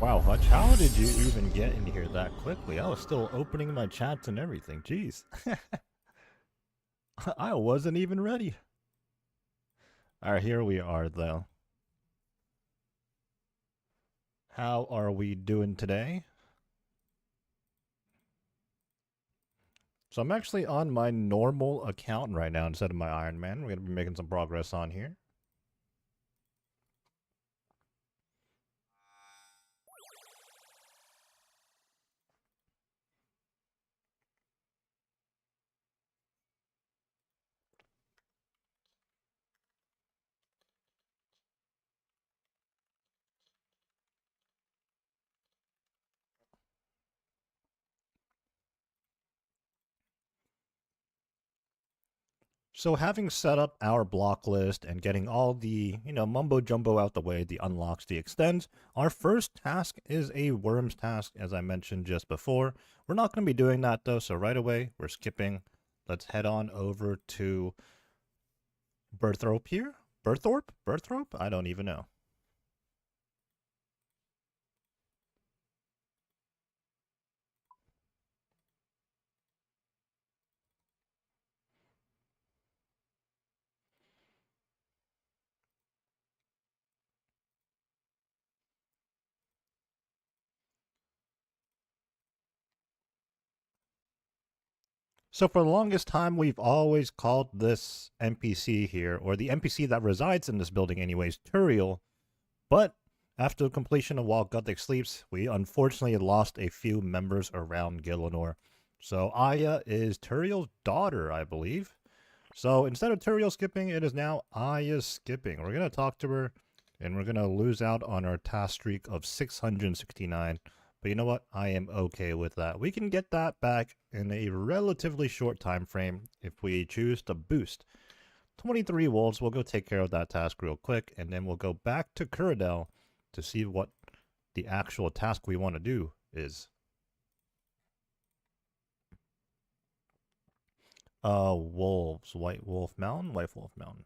Wow, Hutch, how did you even get in here that quickly? I was still opening my chats and everything. Jeez. I wasn't even ready. Alright, here we are, though. How are we doing today? So I'm actually on my normal account right now instead of my Iron Man. We're going to be making some progress on here. So having set up our block list and getting all the, mumbo jumbo out the way, the unlocks, the extends, our first task is a worms task, as I mentioned just before. We're not going to be doing that though, so right away, we're skipping. Let's head on over to Berthorpe here. Berthorpe? I don't even know. So for the longest time, we've always called this NPC here, or the NPC that resides in this building anyways, Turiel. But after the completion of While Gothic Sleeps, we unfortunately lost a few members around Gielinor. So Aya is Turiel's daughter, I believe. So instead of Turiel skipping, it is now Aya skipping. We're going to talk to her, and we're going to lose out on our task streak of 669. But you know what? I am okay with that. We can get that back in a relatively short time frame if we choose to boost. 23 wolves, we'll go take care of that task real quick, and then we'll go back to Kuradel to see what the actual task we want to do is. Wolves. White Wolf Mountain? White Wolf Mountain.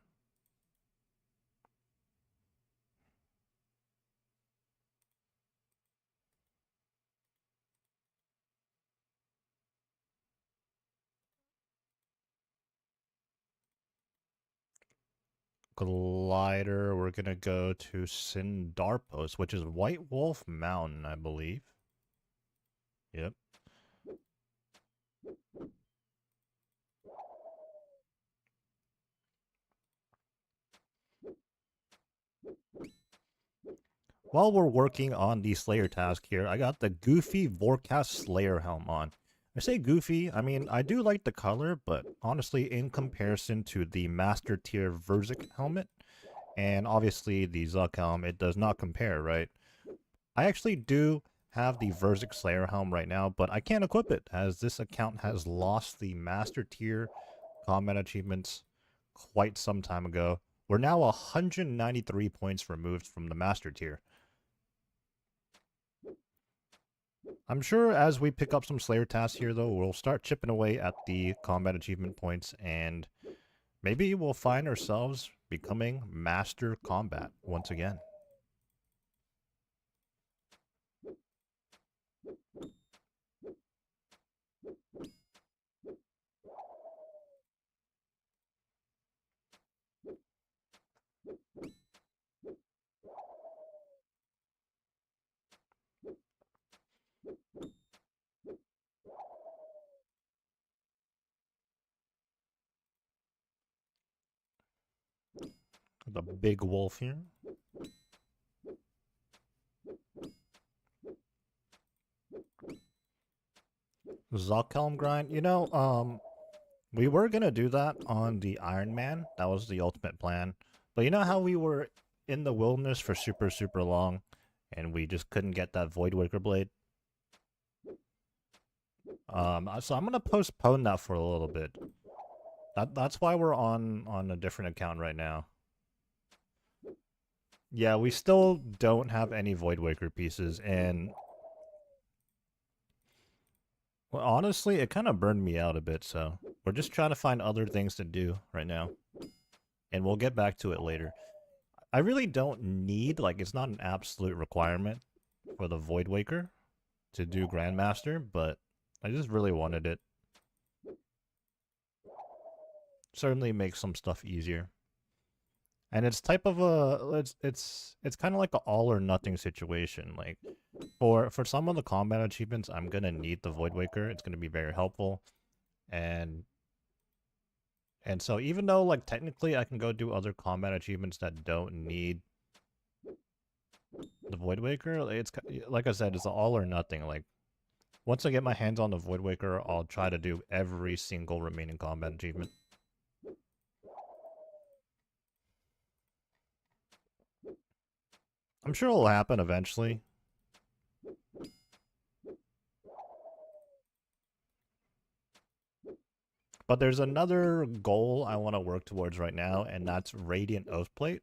Glider, we're gonna go to Sindarpos, which is White Wolf Mountain, I believe. Yep. While we're working on the Slayer task here, I got the Goofy Vorcast Slayer helm on. I say goofy, I mean, I do like the color, but honestly, in comparison to the Master Tier Verzik helmet, and obviously the Zuck helm, it does not compare, right? I actually do have the Verzik Slayer helm right now, but I can't equip it, as this account has lost the Master Tier combat achievements quite some time ago. We're now 193 points removed from the Master Tier. I'm sure as we pick up some Slayer tasks here, though, we'll start chipping away at the combat achievement points, and maybe we'll find ourselves becoming Master Combat once again. The big wolf here. Zuckhelm grind. We were gonna do that on the Iron Man. That was the ultimate plan. But you know how we were in the wilderness for super, super long, and we just couldn't get that Voidwaker blade? So I'm gonna postpone that for a little bit. That's why we're on a different account right now. Yeah, we still don't have any Voidwaker pieces, and well, honestly, it kind of burned me out a bit, so we're just trying to find other things to do right now. And we'll get back to it later. I really don't need, like, it's not an absolute requirement for the Void Waker to do Grandmaster, but I just really wanted it. Certainly makes some stuff easier. And it's type of a it's kind of like an all or nothing situation. Like for some of the combat achievements, I'm gonna need the Void Waker. It's gonna be very helpful, and so even though like technically I can go do other combat achievements that don't need the Void Waker, it's like I said, it's an all or nothing. Like once I get my hands on the Void Waker, I'll try to do every single remaining combat achievement. I'm sure it'll happen eventually. But there's another goal I want to work towards right now, and that's Radiant Oathplate.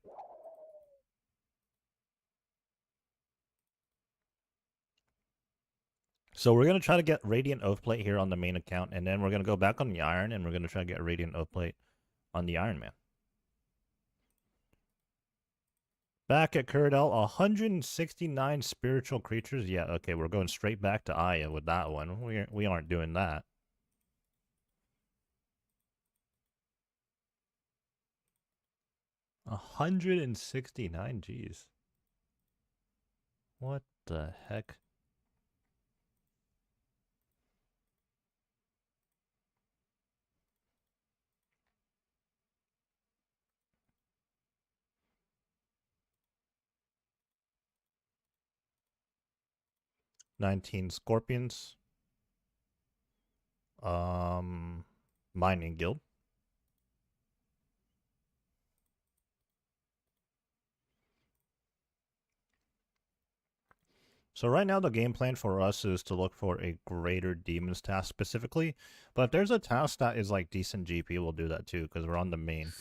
So we're going to try to get Radiant Oathplate here on the main account, and then we're going to go back on the Iron, and we're going to try to get Radiant Oathplate on the Iron Man. Back at Curdell, 169 spiritual creatures. Yeah, okay, we're going straight back to Aya with that one. We aren't doing that. $169, geez. What the heck? $19 scorpions. Mining guild. So right now the game plan for us is to look for a greater demons task specifically, but if there's a task that is like decent GP, we'll do that too because we're on the main.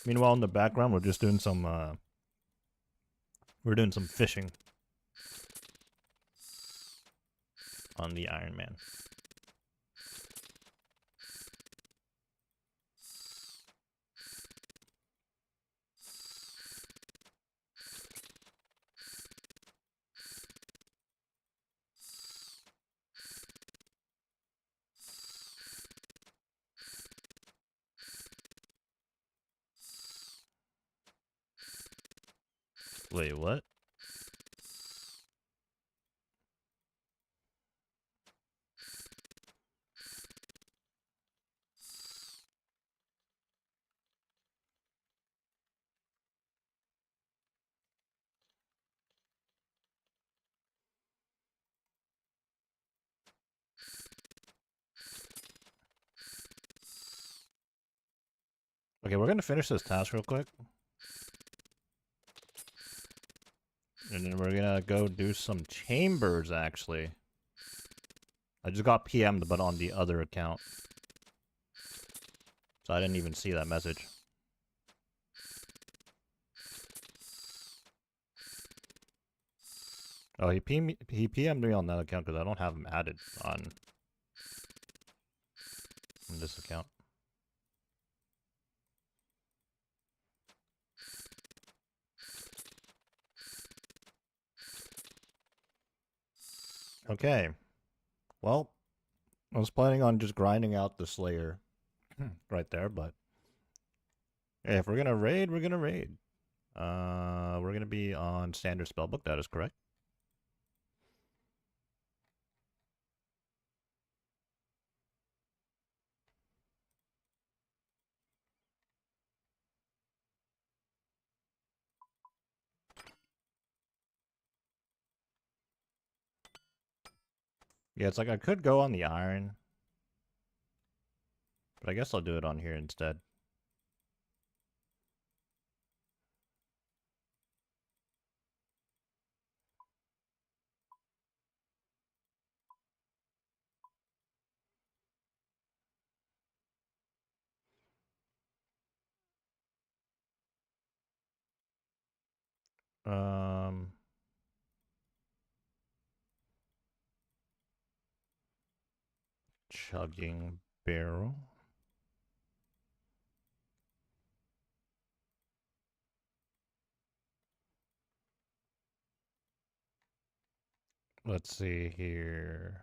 Meanwhile, in the background, we're just doing some fishing on the Iron Man. Wait, what? Okay, we're gonna finish this task real quick. And then we're gonna go do some chambers, actually. I just got PM'd, but on the other account. So I didn't even see that message. Oh, he PM'd me on that account because I don't have him added on this account. Okay. Well, I was planning on just grinding out the Slayer right there, but hey, if we're gonna raid, we're gonna raid. We're gonna be on standard spellbook, that is correct. Yeah, it's like I could go on the Iron, but I guess I'll do it on here instead. Um, chugging barrel. Let's see here.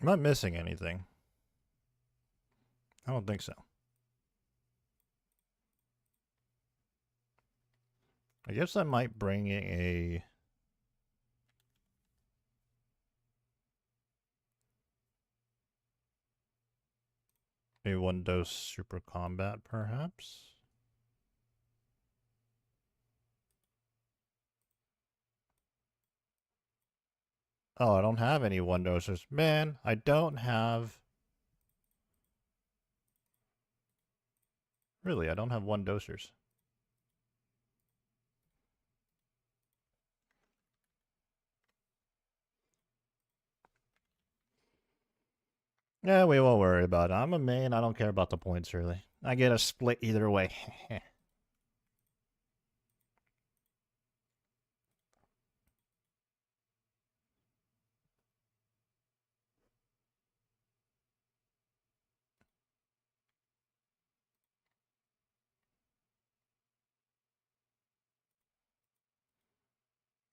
Am I missing anything? I don't think so. I guess I might bring a one-dose super combat, perhaps? Oh, I don't have any one-dosers. Man, I don't have... Really, I don't have one-dosers. Yeah, we won't worry about it. I'm a main. I don't care about the points, really. I get a split either way.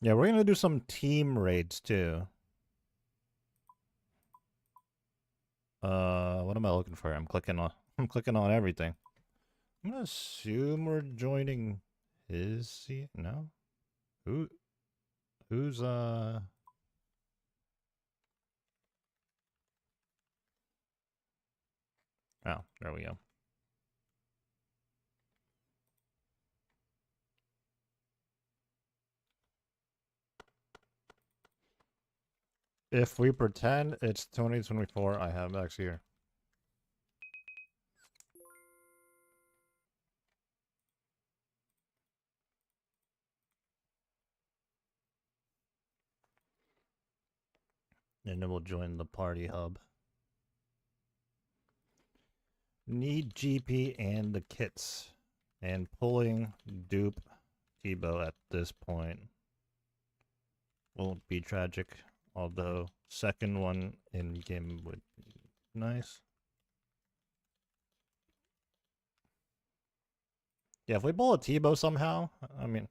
Yeah, we're gonna do some team raids, too. What am I looking for? I'm clicking on everything. I'm gonna assume we're joining his seat. No? Who's, Oh, there we go. If we pretend it's 2024, I have Max here. And then we'll join the party hub. Need GP and the kits. And pulling dupe Tebow at this point won't be tragic. Although second one in game would be nice. Yeah, if we pull a Tebow somehow, I mean...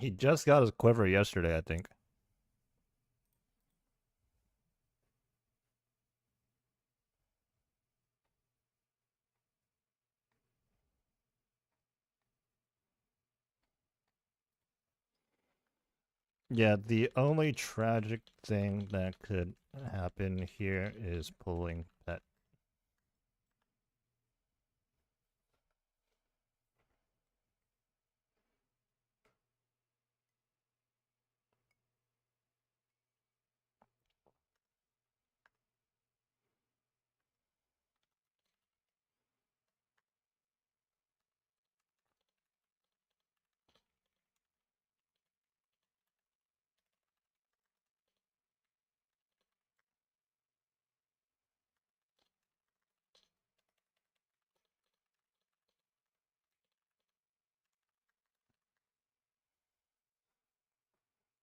He just got his quiver yesterday, I think. Yeah, the only tragic thing that could happen here is pulling pet.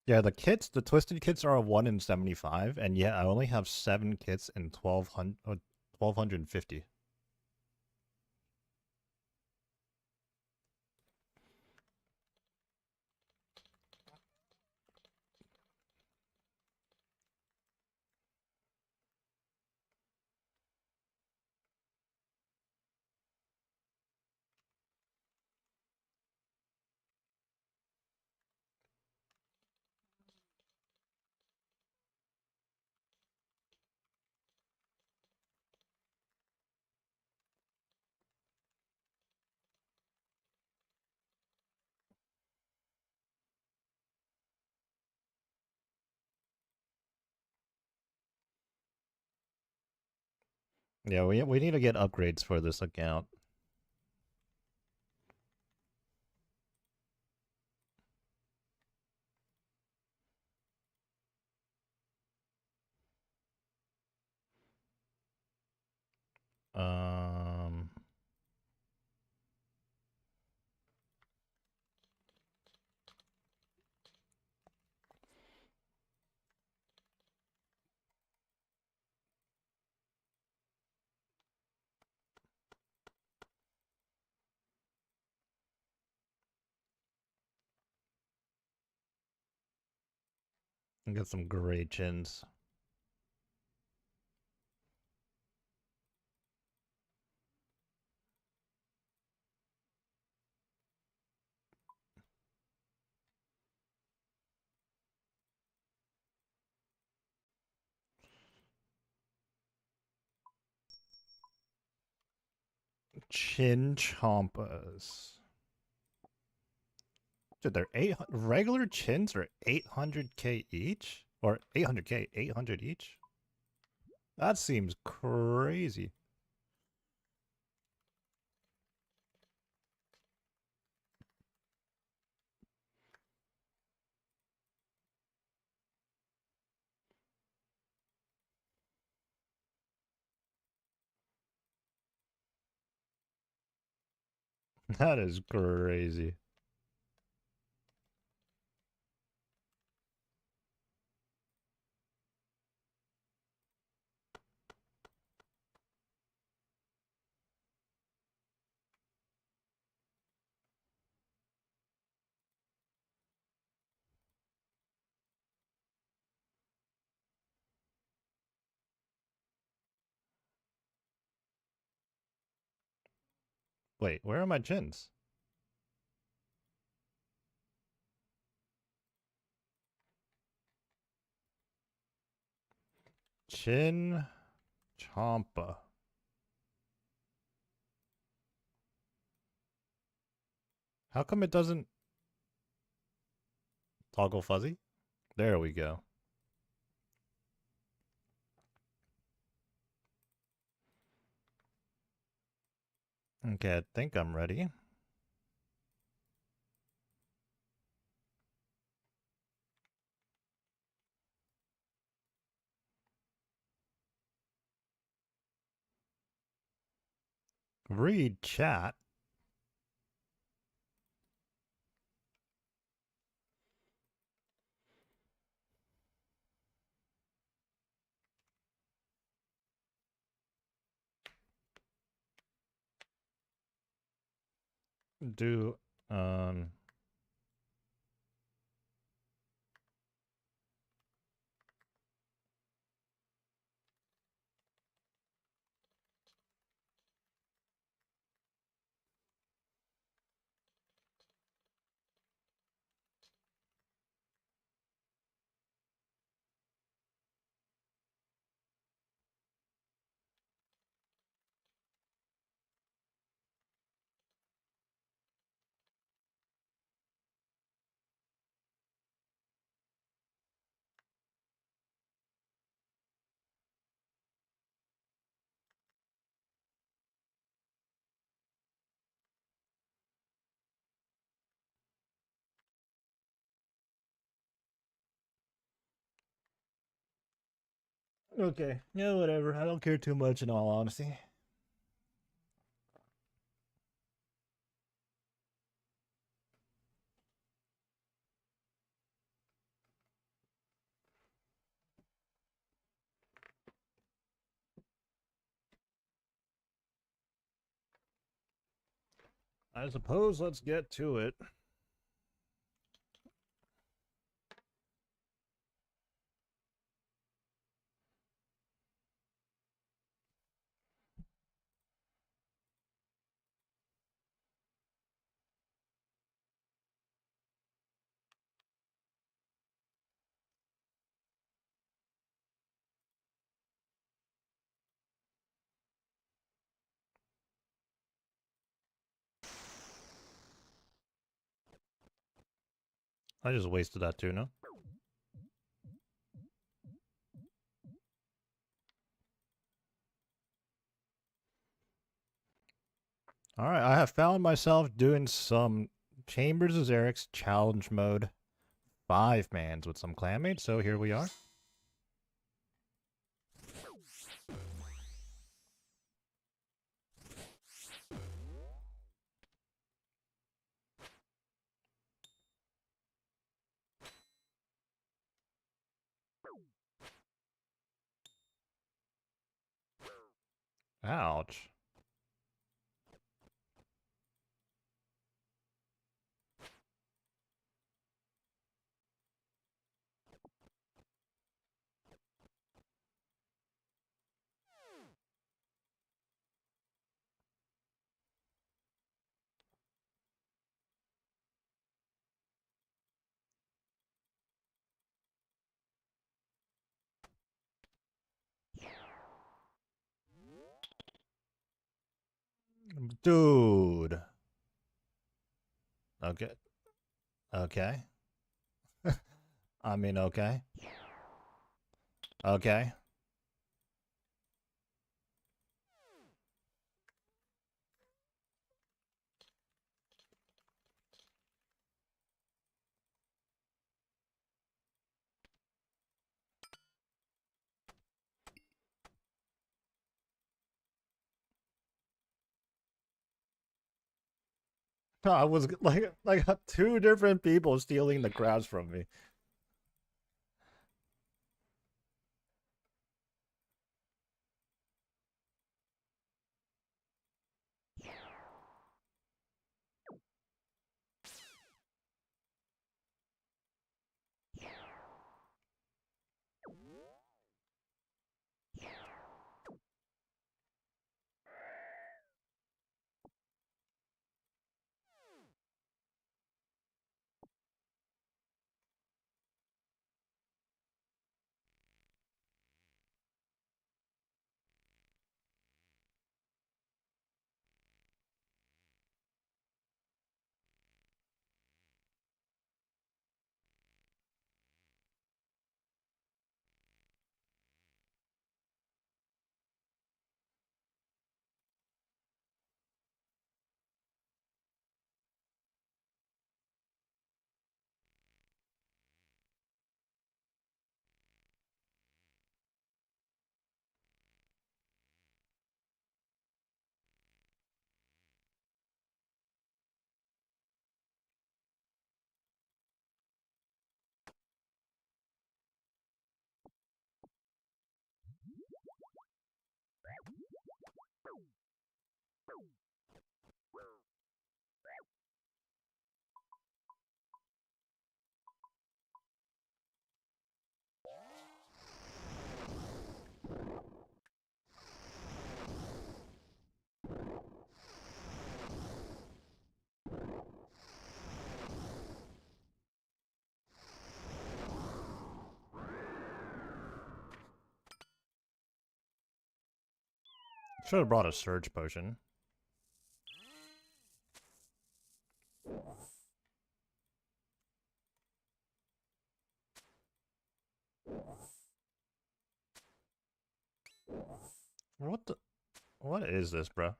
Yeah, the kits, the twisted kits are a 1 in 75, and yet I only have 7 kits in 1250. Yeah, we need to get upgrades for this account. Um, get some great chins. Chin chompas. Dude, they're regular chins are 800k each? Or 800k, 800 each? That seems crazy. That is crazy. Wait, where are my chins? Chin chompa. How come it doesn't toggle fuzzy? There we go. Okay, I think I'm ready. Read chat. Do, um... Okay, yeah, whatever. I don't care too much in all honesty. I suppose let's get to it. I just wasted that tuna. Alright, I have found myself doing some Chambers of Xerix challenge mode 5-mans with some clanmates, so here we are. Ouch. Dude. Okay. Okay. I mean, okay. Okay. I was like two different people stealing the crabs from me. Should have brought a surge potion. What the? What is this, bro?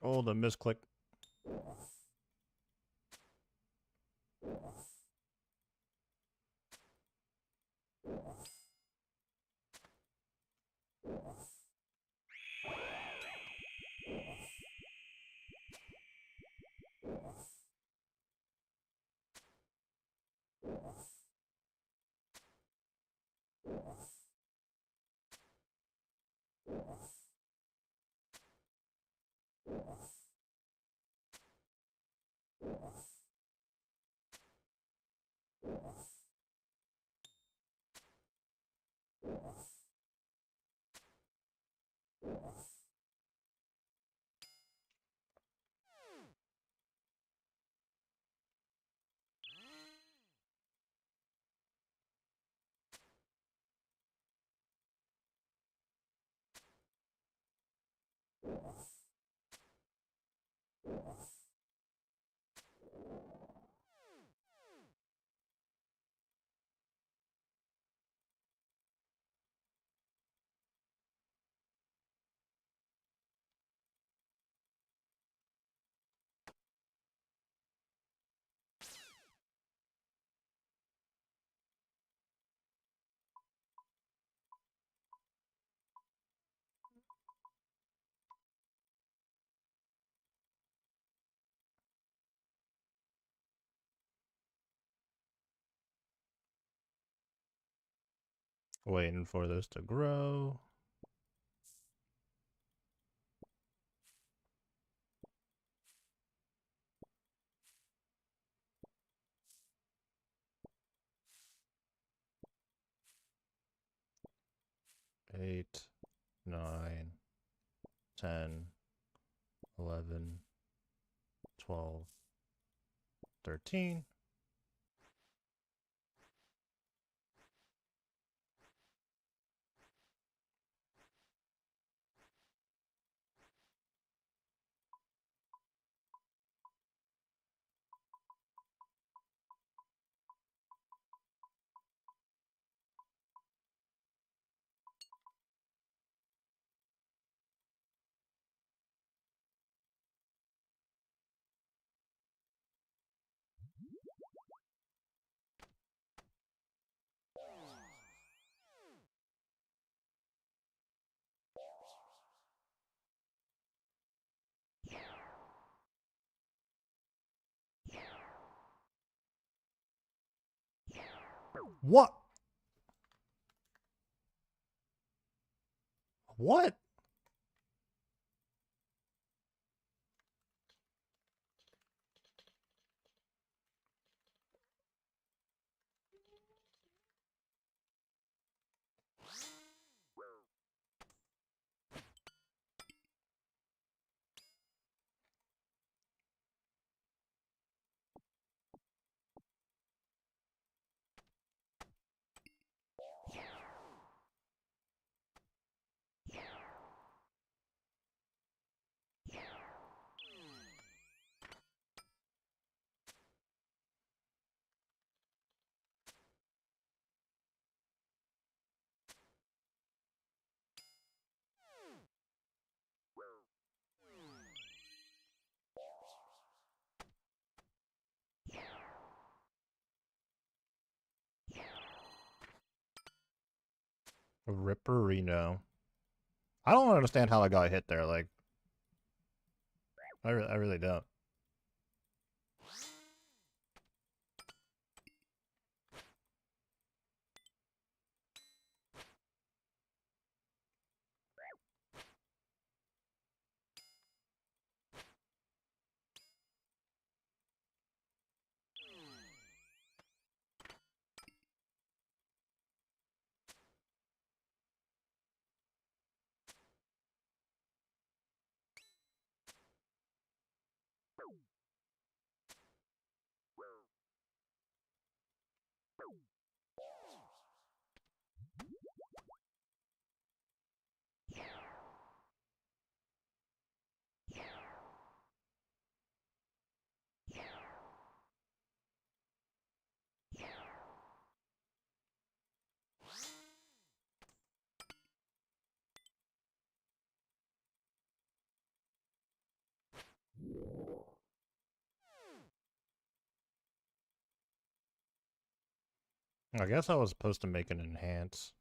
Oh, the misclick. Waiting for this to grow. Eight, 9, 10, 11, 12, 13. What? What? Ripperino. I don't understand how I got hit there. Like, I really don't. I guess I was supposed to make an enhance.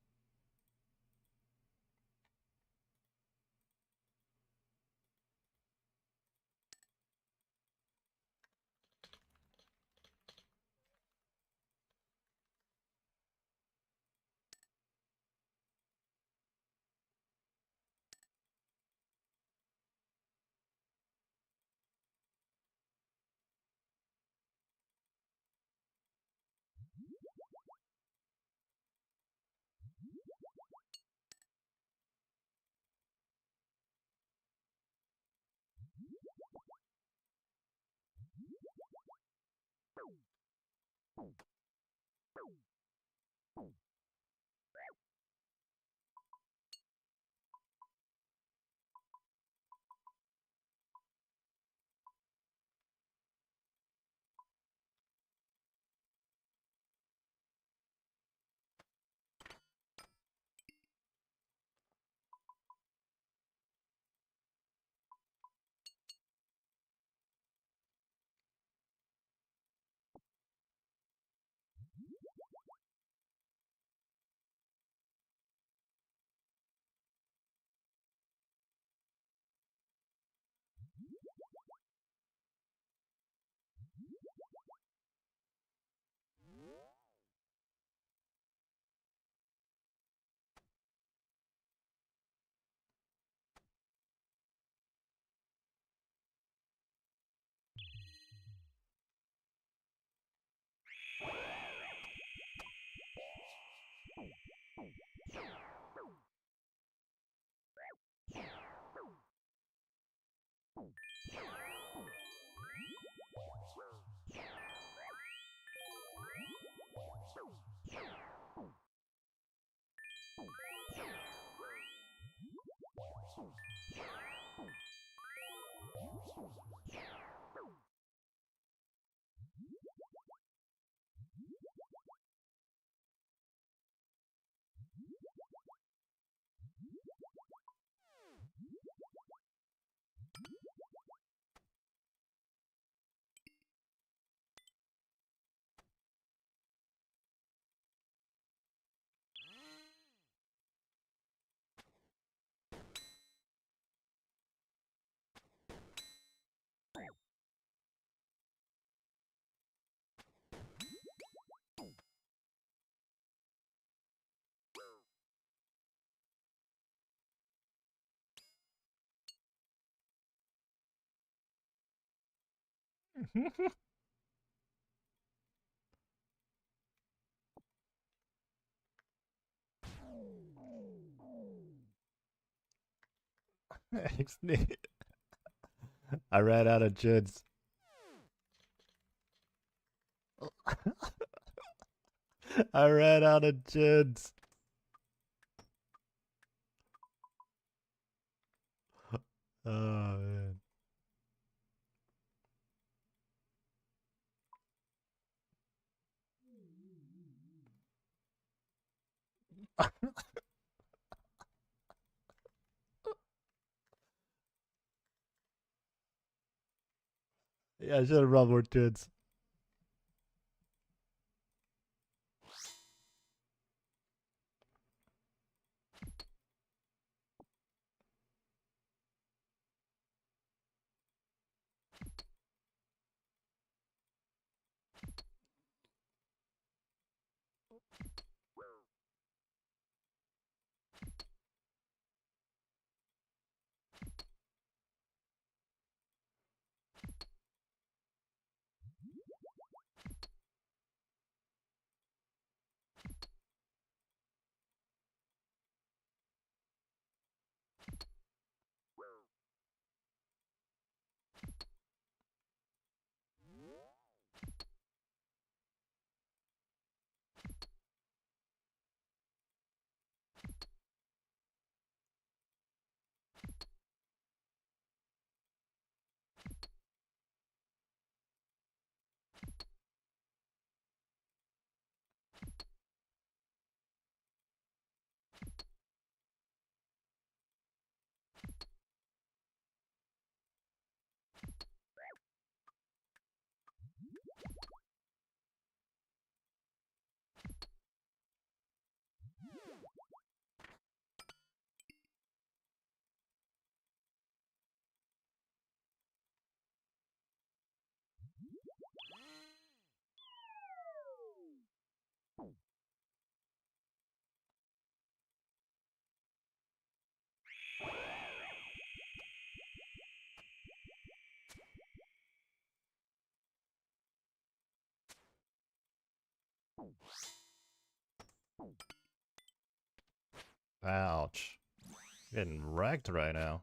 I ran out of jids. I ran out of jids. Oh man. Yeah, I should have brought more jids. Ouch. Getting wrecked right now.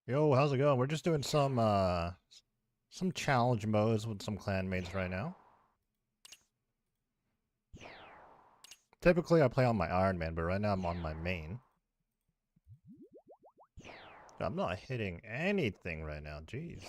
Yo, how's it going? We're just doing some challenge modes with some clanmates right now. Typically I play on my Iron Man, but right now I'm on my main. I'm not hitting anything right now, jeez.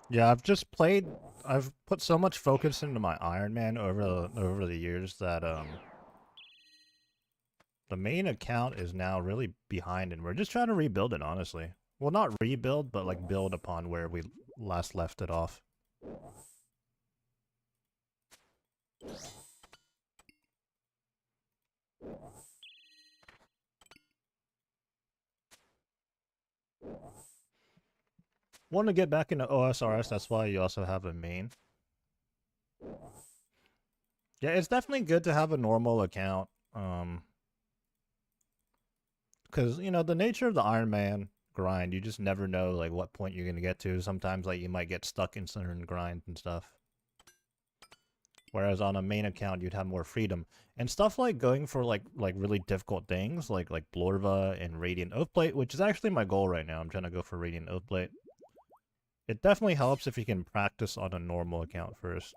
Yeah, I've put so much focus into my Iron Man over the years that the main account is now really behind and we're just trying to rebuild it, honestly. Well, not rebuild, but like build upon where we last left it off. Want to get back into OSRS, that's why you also have a main. Yeah, it's definitely good to have a normal account. Because, you know, the nature of the Iron Man grind, you just never know, like, what point you're going to get to. Sometimes, like, you might get stuck in certain grinds and stuff. Whereas on a main account, you'd have more freedom. And stuff like going for, like really difficult things, like Blorva and Radiant Oathplate, which is actually my goal right now. I'm trying to go for Radiant Oathplate. It definitely helps if you can practice on a normal account first.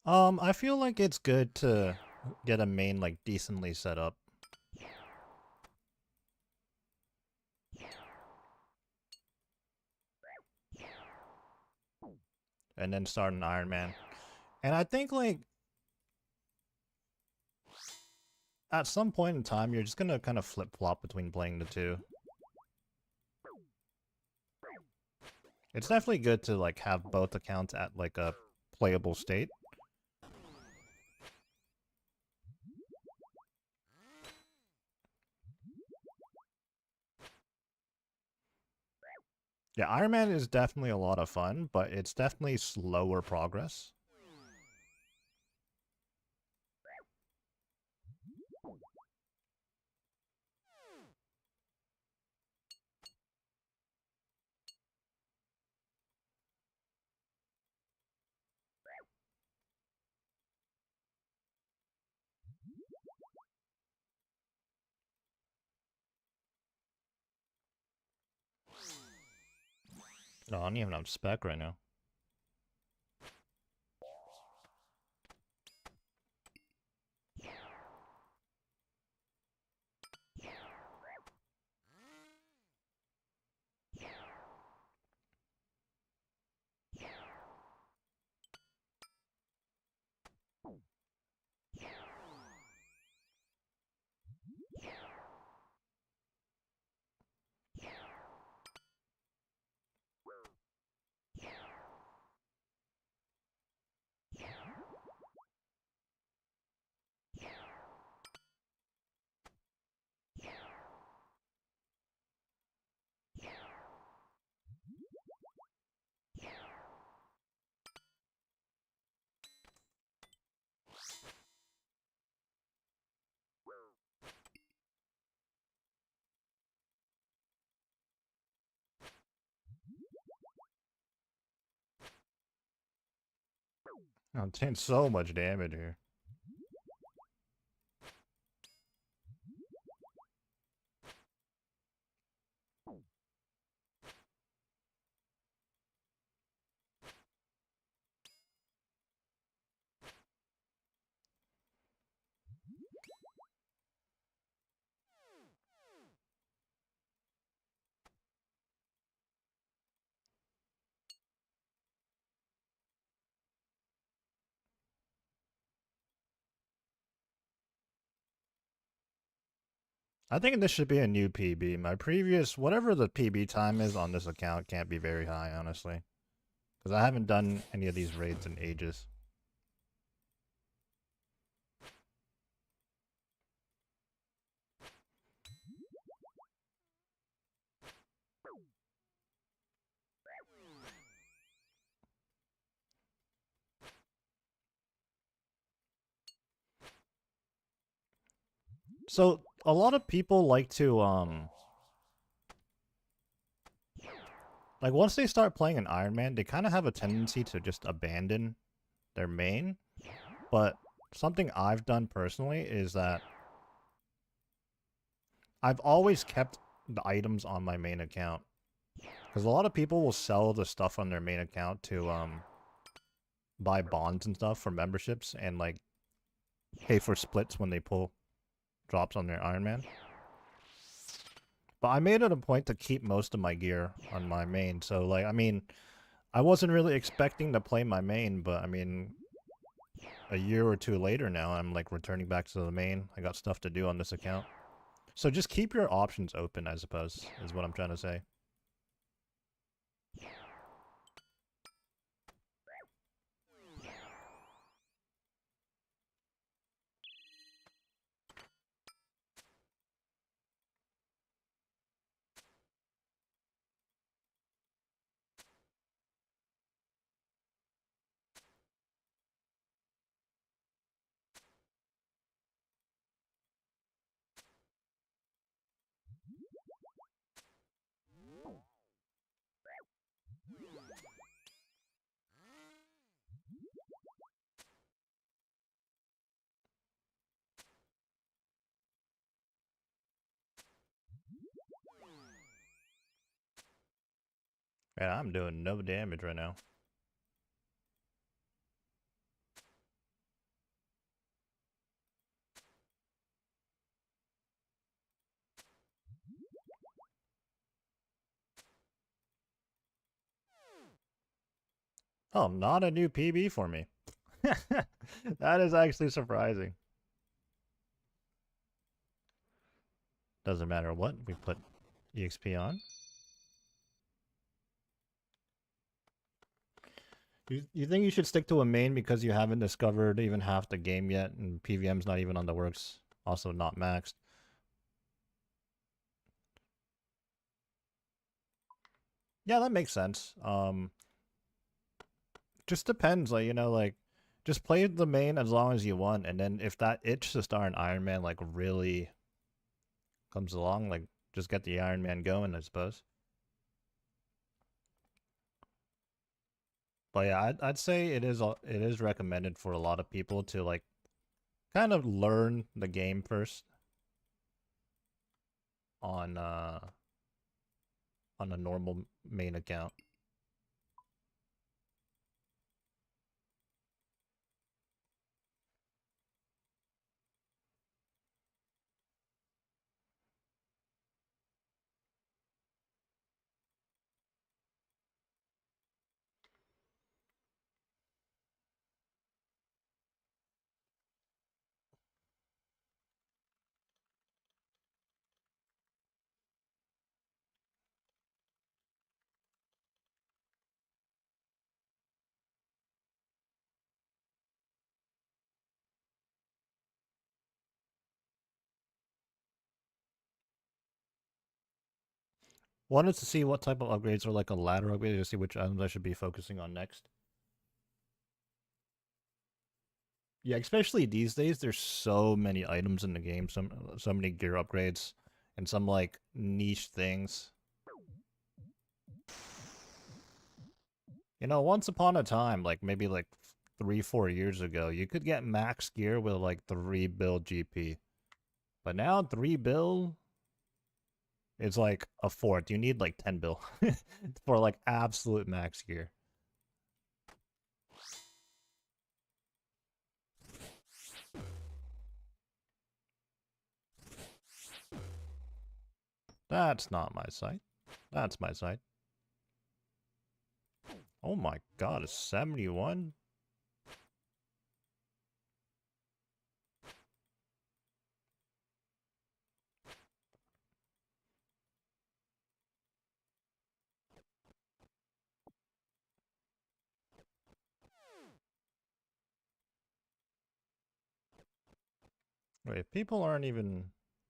I feel like it's good to get a main, like, decently set up. And then start an Iron Man. And I think, like, at some point in time, you're just gonna kind of flip-flop between playing the two. It's definitely good to, like, have both accounts at, like, a playable state. Yeah, Iron Man is definitely a lot of fun, but it's definitely slower progress. No, I don't even have spec right now. I'm taking so much damage here. I think this should be a new PB. My previous, whatever the PB time is on this account, can't be very high, honestly. Because I haven't done any of these raids in ages. So, a lot of people like to, like, once they start playing an Iron Man, they kind of have a tendency to just abandon their main. But something I've done personally is that I've always kept the items on my main account. Because a lot of people will sell the stuff on their main account to, buy bonds and stuff for memberships and, like, pay for splits when they pull drops on their Iron Man. But I made it a point to keep most of my gear on my main, so, like, I mean, I wasn't really expecting to play my main, but, I mean, a year or two later now, I'm, like, returning back to the main. I got stuff to do on this account. So just keep your options open, I suppose, is what I'm trying to say. Yeah, I'm doing no damage right now. Oh, not a new PB for me. That is actually surprising. Doesn't matter what, we put EXP on. You think you should stick to a main because you haven't discovered even half the game yet, and PVM's not even on the works, also not maxed? Yeah, that makes sense. Just depends, like, you know, like, just play the main as long as you want, and then if that itch to start an Iron Man, like, really comes along, like, just get the Iron Man going, I suppose. But yeah, I'd say it is recommended for a lot of people to, like, kind of learn the game first on a normal main account. Wanted to see what type of upgrades are like a ladder upgrade to see which items I should be focusing on next. Yeah, especially these days, there's so many items in the game, so many gear upgrades, and some like niche things. You know, once upon a time, like maybe like 3-4 years ago, you could get max gear with like 3 build GP. But now 3 bill is like a fourth. You need like 10 bill for like absolute max gear. That's not my site. That's my site. Oh my god, a 71? Wait, people aren't even...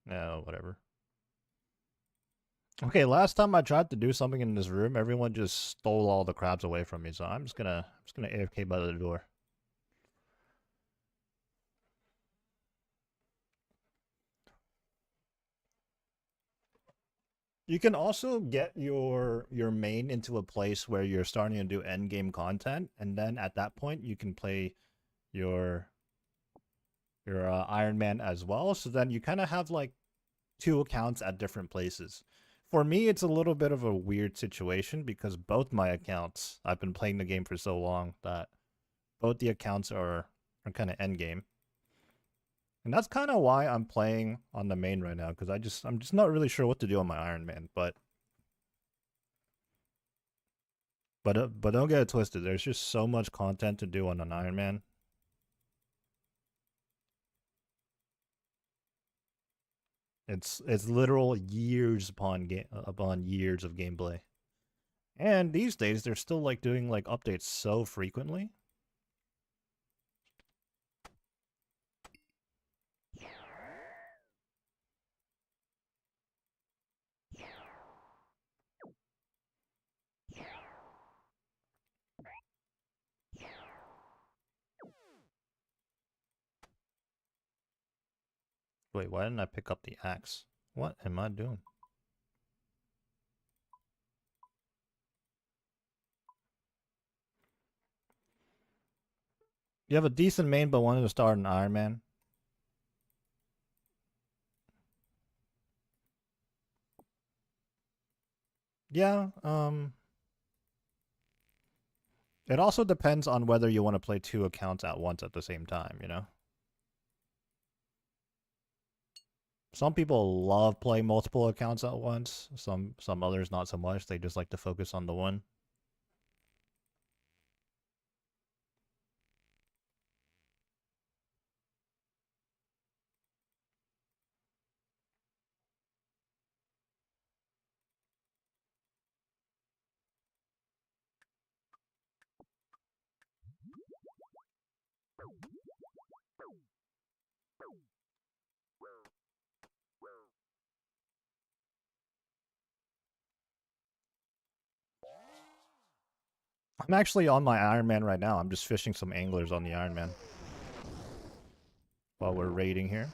No, whatever. Okay, last time I tried to do something in this room, everyone just stole all the crabs away from me, so I'm just gonna AFK by the door. You can also get your main into a place where you're starting to do end game content, and then at that point you can play your Iron Man as well. So then you kind of have like 2 accounts at different places. For me, it's a little bit of a weird situation because both my accounts, I've been playing the game for so long that both the accounts are kind of end game. And that's kind of why I'm playing on the main right now, because I'm just not really sure what to do on my Iron Man. But don't get it twisted. There's just so much content to do on an Iron Man. It's literal years upon years of gameplay. And these days they're still like doing like updates so frequently. Wait, why didn't I pick up the axe? What am I doing? You have a decent main but wanted to start an Iron Man? Yeah, it also depends on whether you want to play 2 accounts at once at the same time, you know? Some people love playing multiple accounts at once. Some others not so much. They just like to focus on the one. I'm actually on my Iron Man right now. I'm just fishing some anglers on the Iron Man while we're raiding here.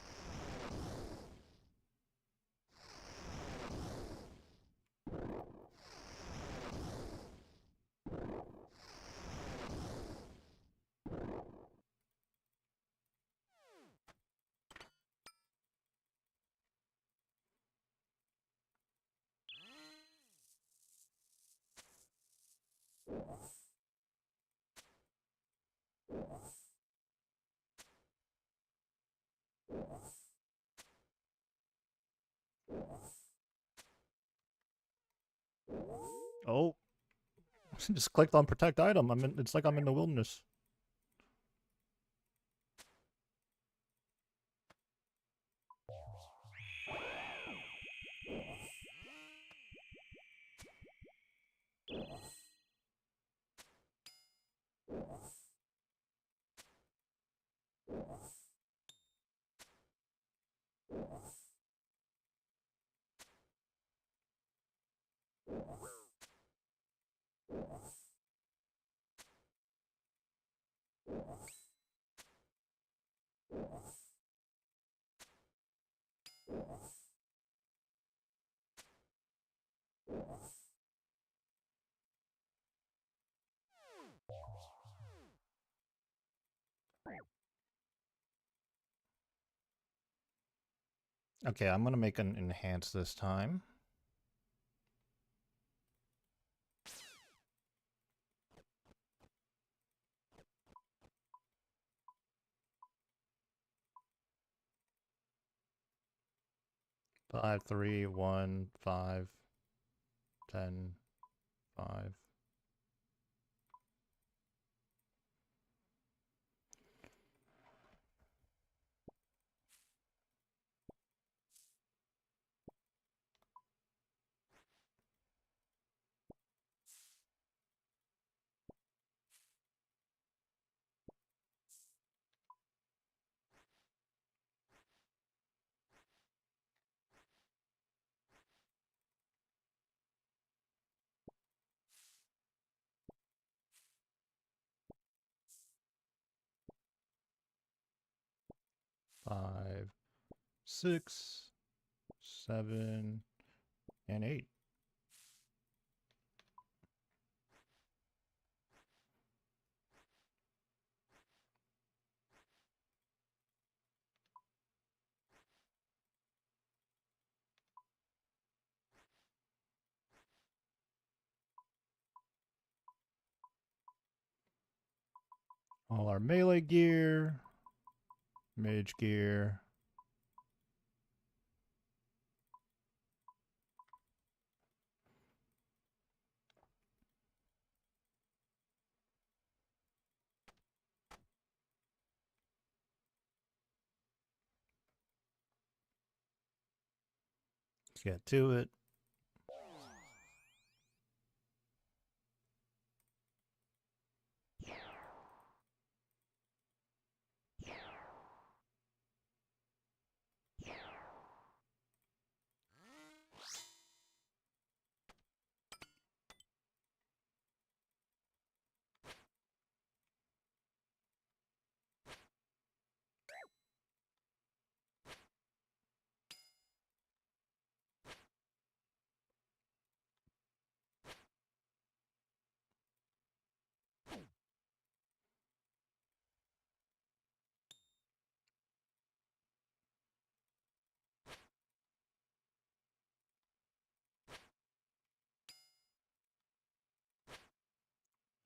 Oh, just clicked on protect item. It's like I'm in the wilderness. Okay, I'm gonna make an enhance this time. Five, 3, 1, 5, 10, 5. Five, 6, 7, and 8. All our melee gear, mage gear. Let's get to it.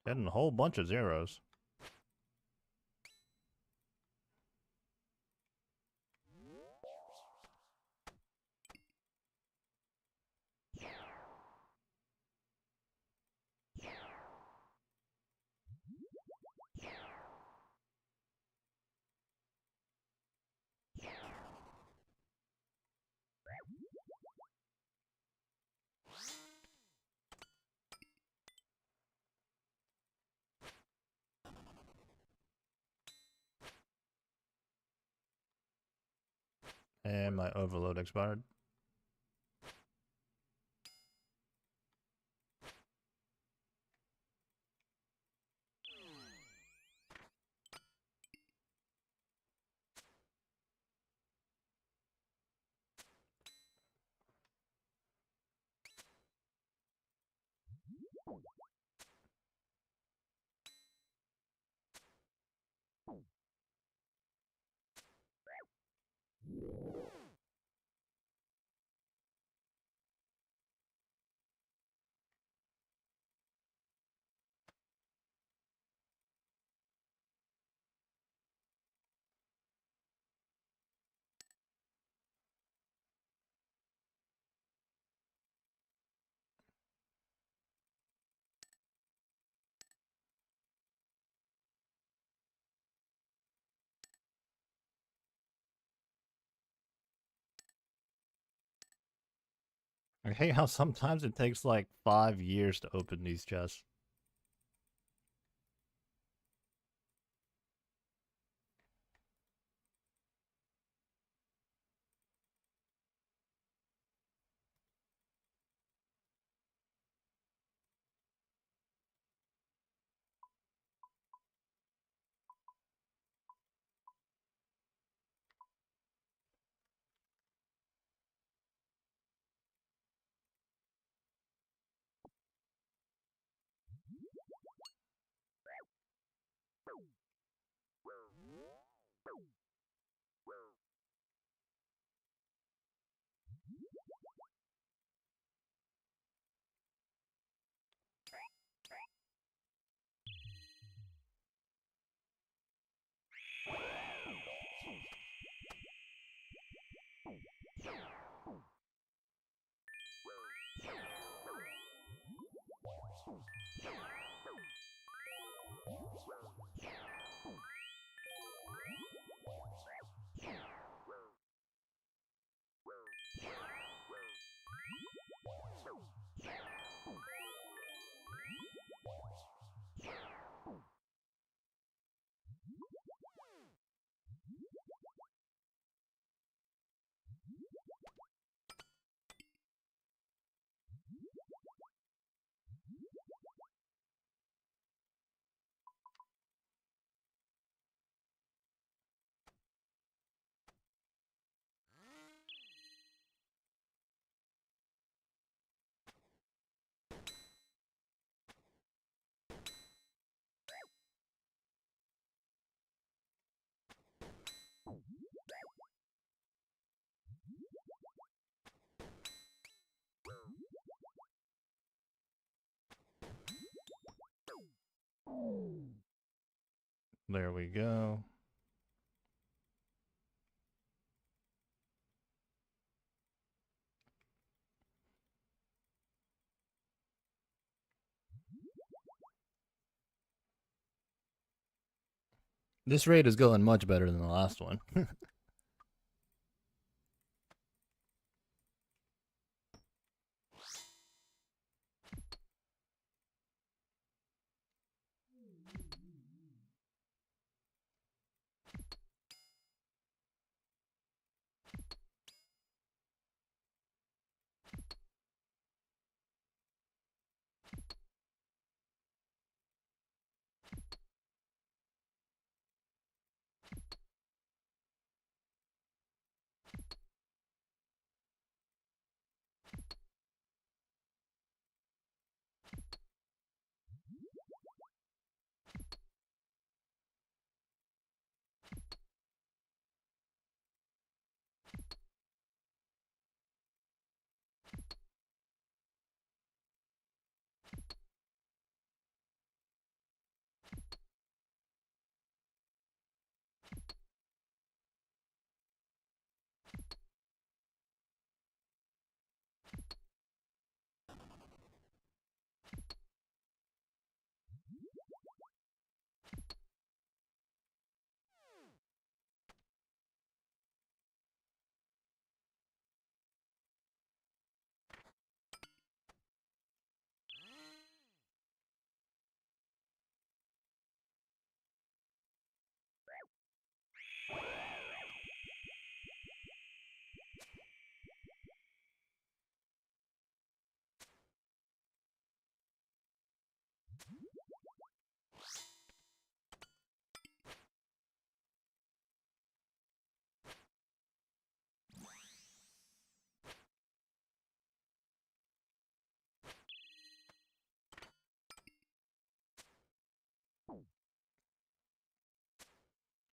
Getting a whole bunch of zeros. And my overload expired. I hate how sometimes it takes like 5 years to open these chests. There we go. This raid is going much better than the last one.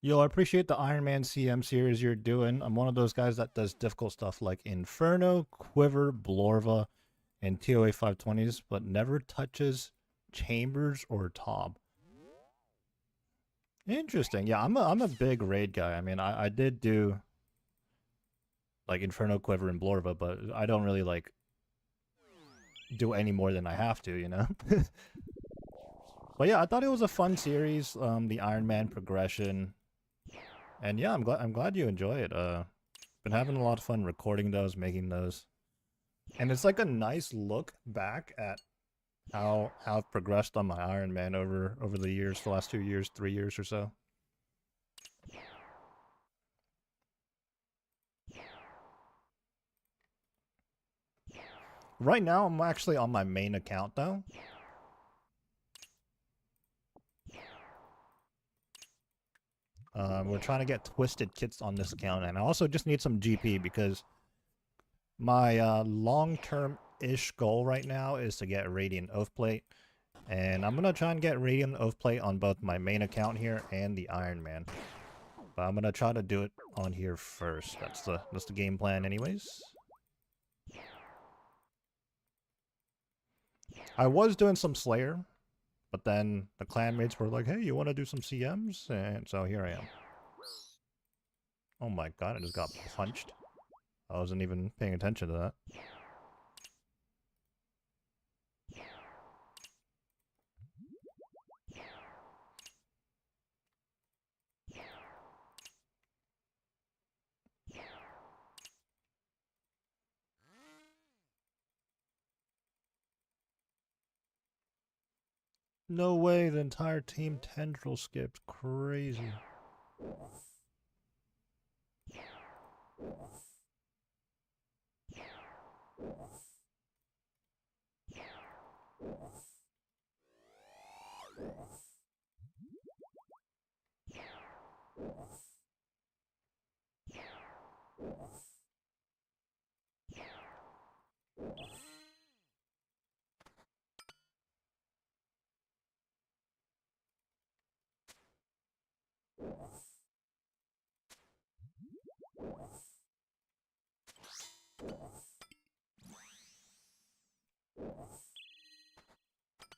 Yo, I appreciate the Iron Man CM series you're doing. I'm one of those guys that does difficult stuff like Inferno, Quiver, Blorva, and TOA 520s, but never touches Chambers or Top. Interesting. Yeah, I'm a big raid guy. I mean, I did do like Inferno, Quiver, and Blorva, but I don't really like do any more than I have to, you know? But yeah, I thought it was a fun series, the Iron Man progression. And yeah, I'm glad you enjoy it. Been having a lot of fun recording those, making those. And it's like a nice look back at how I've progressed on my Iron Man over the years, the last 2 years, 3 years or so. Right now, I'm actually on my main account though. We're trying to get twisted kits on this account, and I also just need some GP because my long-term-ish goal right now is to get Radiant Oath Plate, and I'm gonna try and get Radiant Oath Plate on both my main account here and the Iron Man. But I'm gonna try to do it on here first. That's the game plan, anyways. I was doing some Slayer, but then the clanmates were like, "Hey, you want to do some CMs?" And so here I am. Oh my god, I just got punched. I wasn't even paying attention to that. No way, the entire team tendril skipped. Crazy.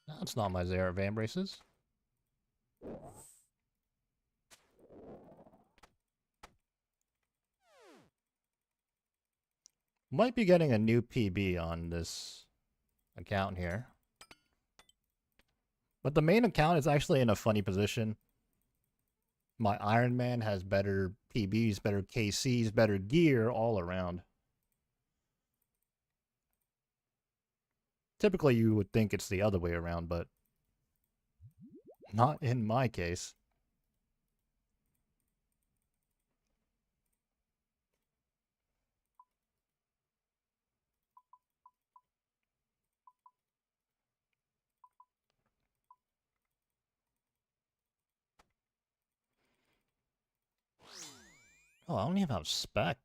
That's not my Zera Van Braces. Might be getting a new PB on this account here. But the main account is actually in a funny position. My Iron Man has better PBs, better KCs, better gear all around. Typically, you would think it's the other way around, but not in my case. Oh, I don't even have spec.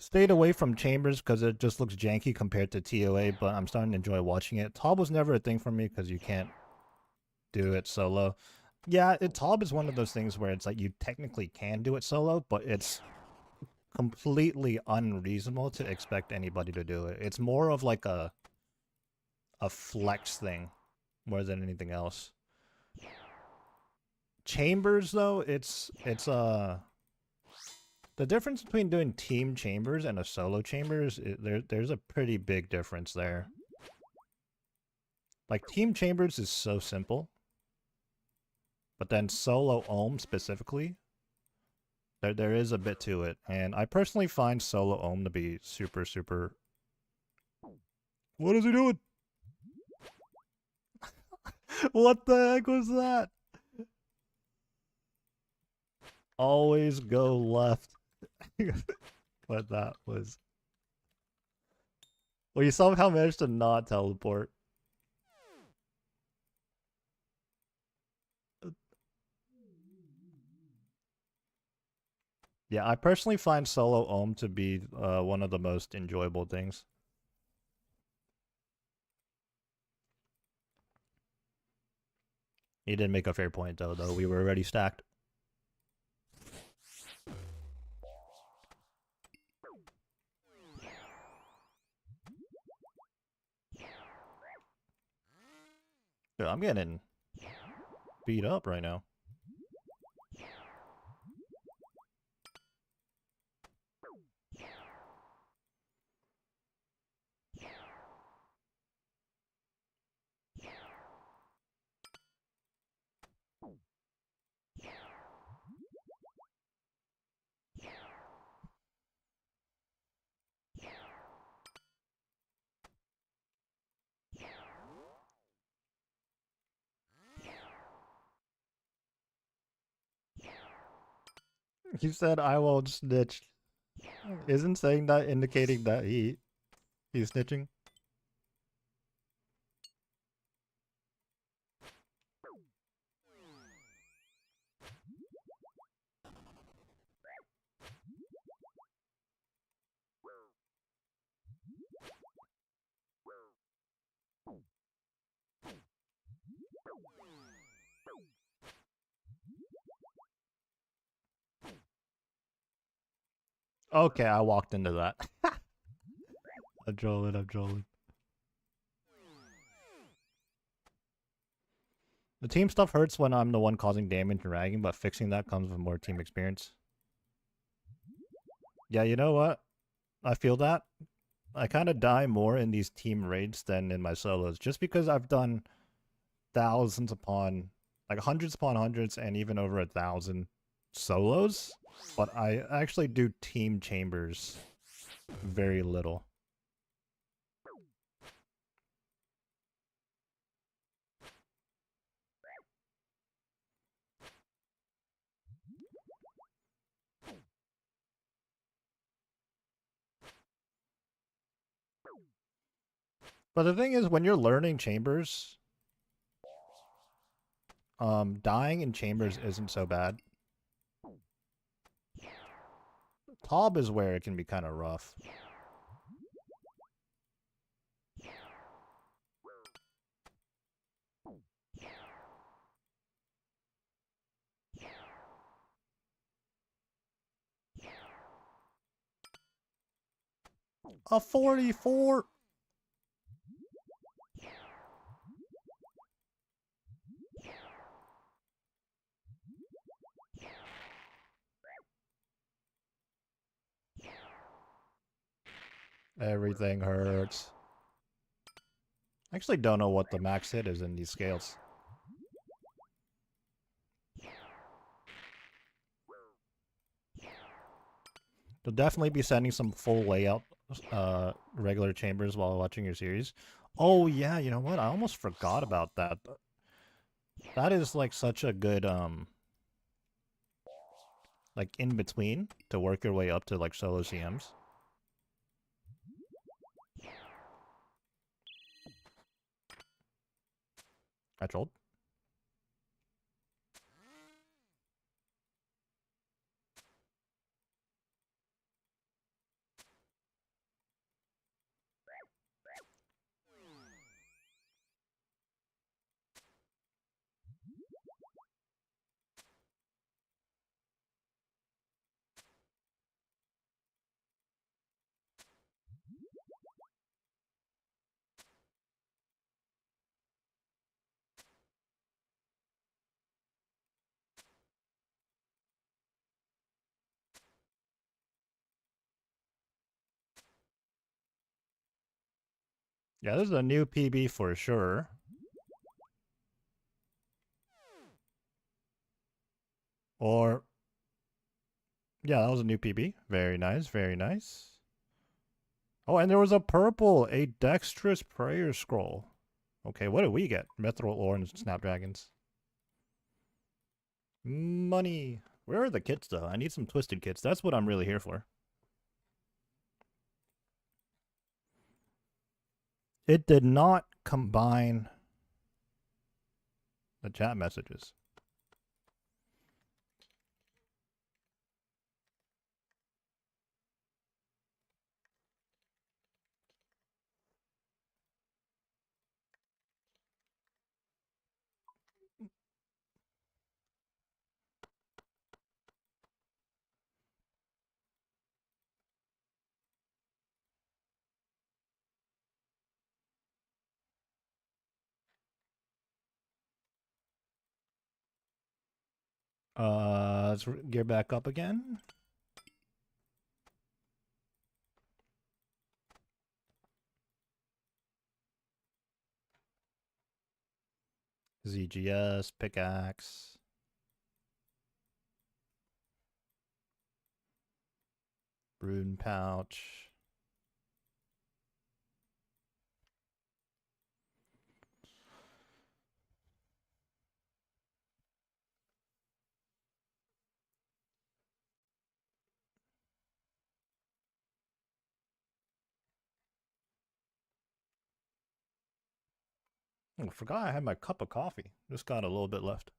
Stayed away from Chambers because it just looks janky compared to TOA, but I'm starting to enjoy watching it. Tob was never a thing for me because you can't do it solo. Yeah, Tob is one of those things where it's like you technically can do it solo, but it's completely unreasonable to expect anybody to do it. It's more of like a flex thing more than anything else. Chambers though, it's the difference between doing team chambers and a solo chambers, there's a pretty big difference there. Like, team chambers is so simple. But then solo ohm specifically, there is a bit to it. And I personally find solo ohm to be super, super... What is he doing? What the heck was that? Always go left. But that was... Well, you somehow managed to not teleport. Yeah, I personally find solo ohm to be one of the most enjoyable things. He did make a fair point, though we were already stacked. Dude, I'm getting beat up right now. He said, "I won't snitch." Isn't saying that indicating that he's snitching? Okay, I walked into that. I'm trolling. The team stuff hurts when I'm the one causing damage and ragging, but fixing that comes with more team experience. Yeah, you know what? I feel that. I kind of die more in these team raids than in my solos, just because I've done thousands upon, like hundreds upon hundreds, and even over 1,000 solos. But I actually do team chambers very little. But the thing is, when you're learning chambers, dying in chambers isn't so bad. Top is where it can be kind of rough. A 44! Everything hurts. I actually don't know what the max hit is in these scales. You'll definitely be sending some full layout regular chambers while watching your series. Oh yeah, you know what? I almost forgot about that. That is like such a good like in between to work your way up to like solo CMs. I trolled. Yeah, this is a new PB for sure. Or yeah, that was a new PB. Very nice, very nice. Oh, and there was a purple, a dexterous prayer scroll. Okay, what did we get? Mithril ore and snapdragons. Money. Where are the kits though? I need some twisted kits. That's what I'm really here for. It did not combine the chat messages. Let's gear back up again. ZGS, pickaxe. Rune pouch. Oh, I forgot I had my cup of coffee. Just got a little bit left.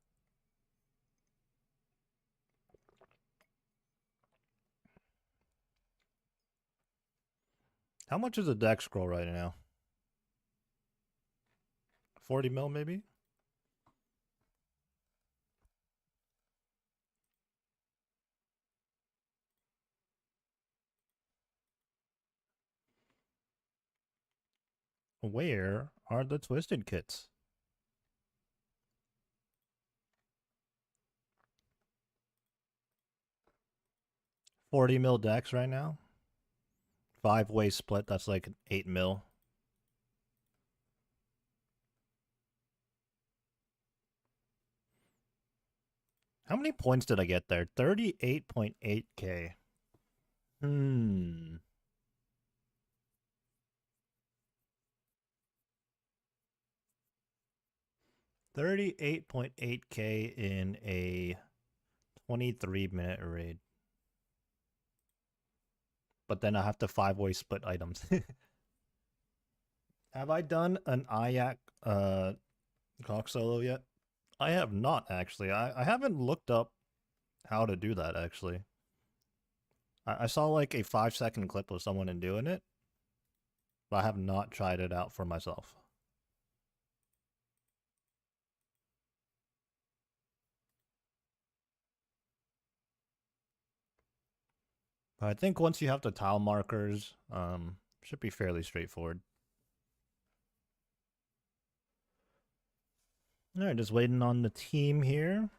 How much is a deck scroll right now? 40 mil maybe? Where are the twisted kits? 40 mil decks right now. 5-way split, that's like 8 mil. How many points did I get there? 38.8k. 38.8k in a 23-minute raid. But then I have to 5-way split items. Have I done an Ayak Cock solo yet? I have not, actually. I haven't looked up how to do that, actually. I saw like a 5-second clip of someone doing it, but I have not tried it out for myself. But I think once you have the tile markers, should be fairly straightforward. Alright, just waiting on the team here.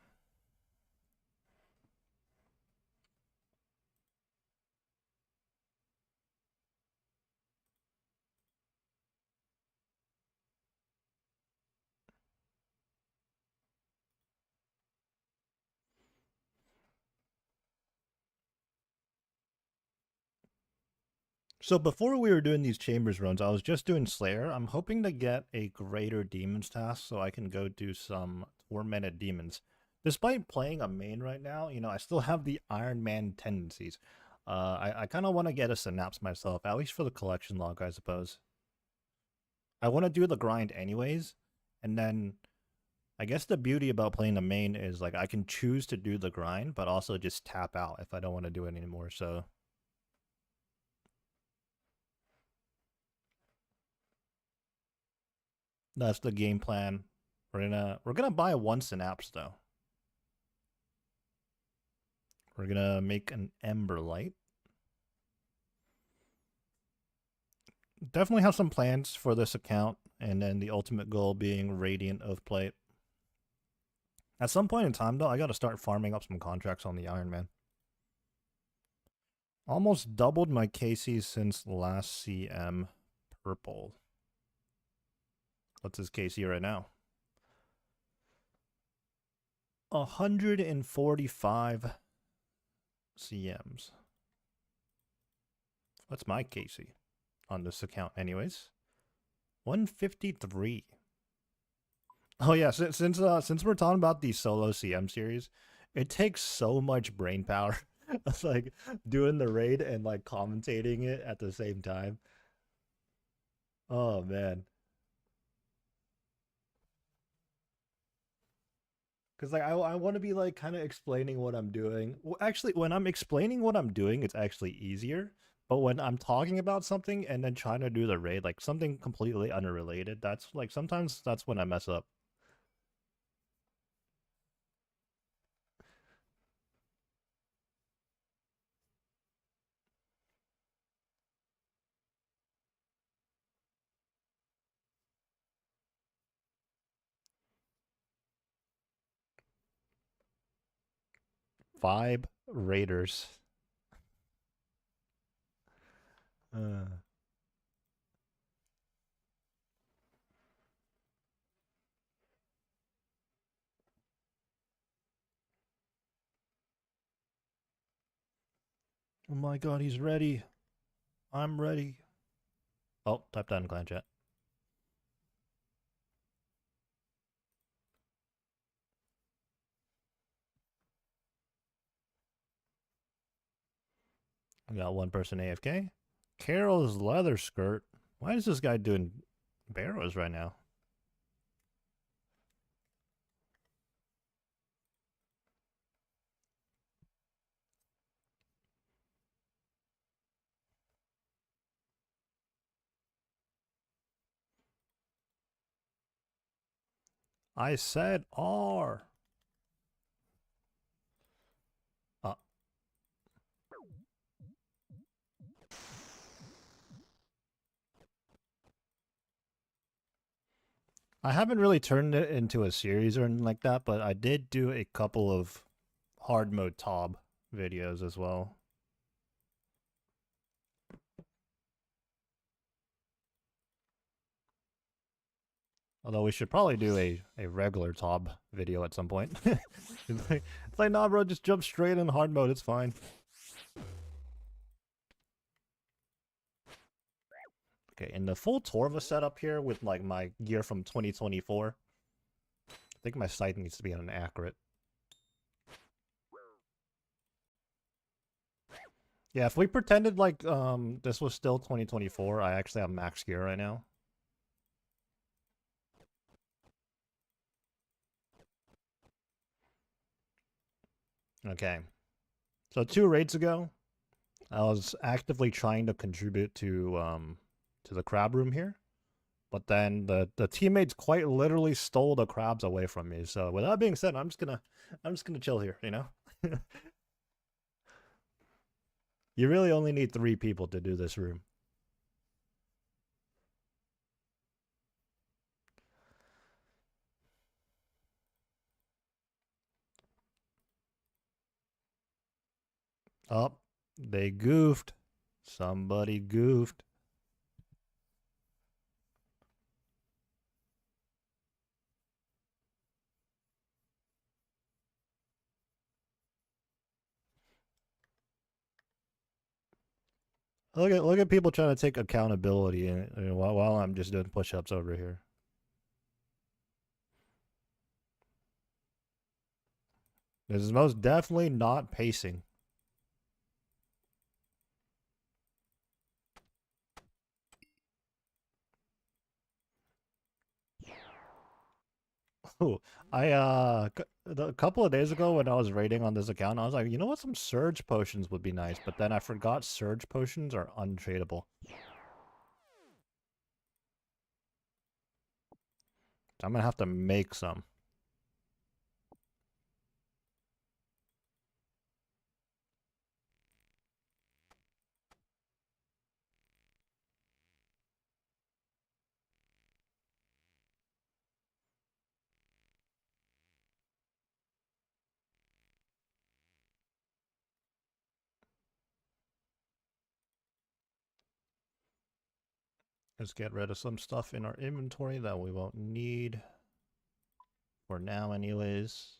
So before we were doing these chambers runs, I was just doing Slayer. I'm hoping to get a greater demons task so I can go do some tormented demons. Despite playing a main right now, you know, I still have the Iron Man tendencies. I kind of want to get a synapse myself, at least for the collection log, I suppose. I want to do the grind anyways, and then I guess the beauty about playing the main is like I can choose to do the grind, but also just tap out if I don't want to do it anymore. So that's the game plan. We're gonna buy one synapse though. We're gonna make an Ember Light. Definitely have some plans for this account, and then the ultimate goal being Radiant of Plate. At some point in time though, I gotta start farming up some contracts on the Iron Man. Almost doubled my KC since last CM purple. What's his KC right now? 145 CMs. What's my KC on this account anyways? 153. Oh yeah, since we're talking about the solo CM series, it takes so much brain power. It's like doing the raid and like commentating it at the same time. Oh man. Because like I want to be like kind of explaining what I'm doing. Well, actually, when I'm explaining what I'm doing, it's actually easier. But when I'm talking about something and then trying to do the raid, like something completely unrelated, that's like sometimes that's when I mess up. Vibe Raiders. Uh, oh my god, he's ready. I'm ready. Oh, type that in clan chat. I got one person AFK. Carol's leather skirt. Why is this guy doing barrows right now? I said R. Uh, I haven't really turned it into a series or anything like that, but I did do a couple of hard mode Tob videos as well. Although we should probably do a regular Tob video at some point. It's like, nah, bro, just jump straight in hard mode. It's fine. Okay, in the full Torva setup here with like my gear from 2024, I think my sight needs to be on accurate. Yeah, if we pretended like this was still 2024, I actually have max gear right now. Okay. So 2 raids ago, I was actively trying to contribute to the crab room here. But then the teammates quite literally stole the crabs away from me. So with that being said, I'm just gonna chill here, you know? You really only need 3 people to do this room. Oh, they goofed. Somebody goofed. Look at people trying to take accountability while I'm just doing push-ups over here. This is most definitely not pacing. Oh, a couple of days ago when I was raiding on this account, I was like, you know what, some surge potions would be nice, but then I forgot surge potions are untradeable. I'm gonna have to make some. Let's get rid of some stuff in our inventory that we won't need for now anyways.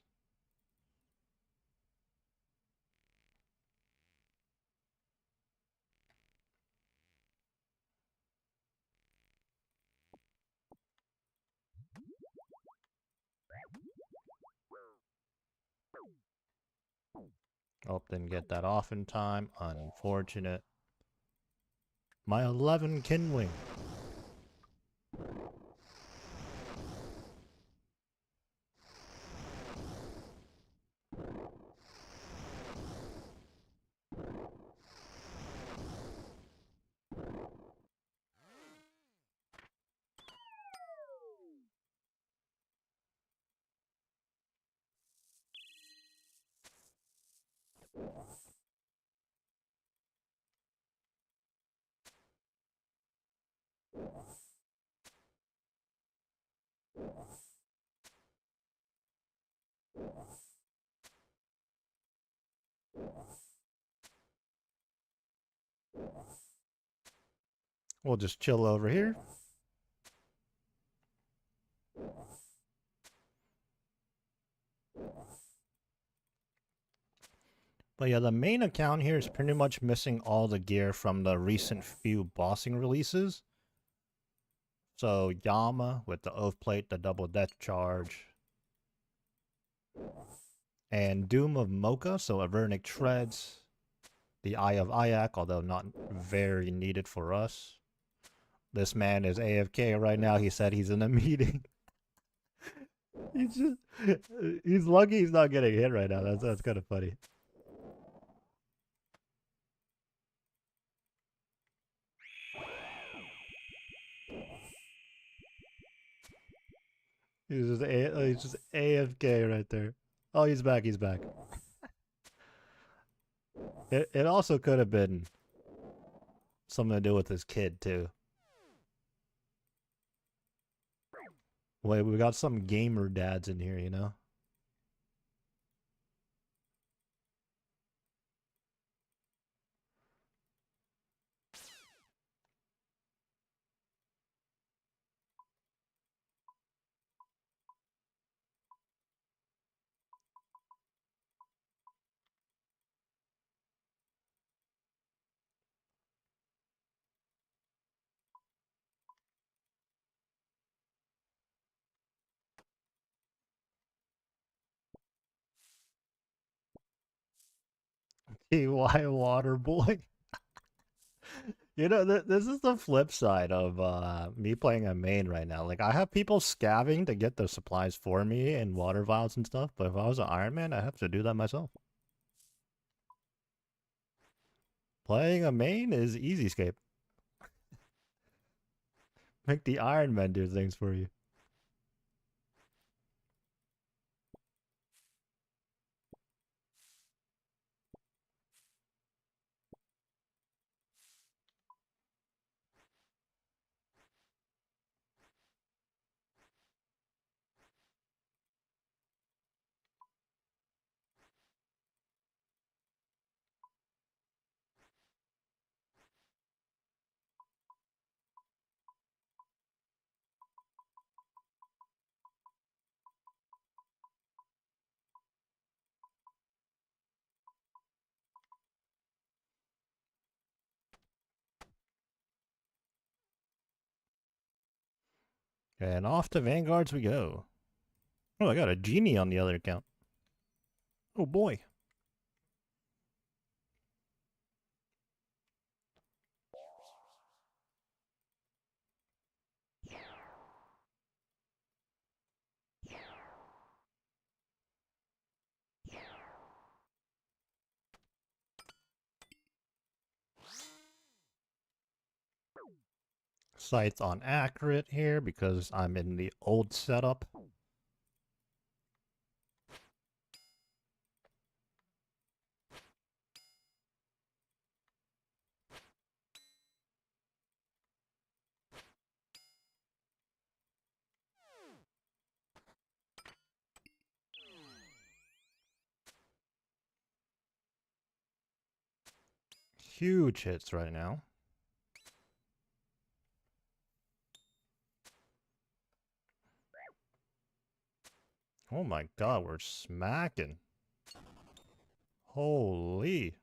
Oh, didn't get that off in time. Unfortunate. My 11 kindling. We'll just chill over here. But yeah, the main account here is pretty much missing all the gear from the recent few bossing releases. So Yama with the oath plate, the double death charge, and Doom of Mocha, so Avernic Treads, the Eye of Ayak, although not very needed for us. This man is AFK right now. He said he's in a meeting. He's lucky he's not getting hit right now. That's kind of funny. He's just AFK right there. Oh, he's back. He's back. It also could have been something to do with his kid too. Wait, we got some gamer dads in here, you know? why water boy? You know, this is the flip side of me playing a main right now. Like, I have people scavving to get the supplies for me and water vials and stuff, but if I was an Iron Man, I'd have to do that myself. Playing a main is easy scape. Make the Iron Man do things for you. And off to Vanguards we go. Oh, I got a genie on the other account. Oh boy. Sights on accurate here because I'm in the old setup. Huge hits right now. Oh my god, we're smacking. Holy.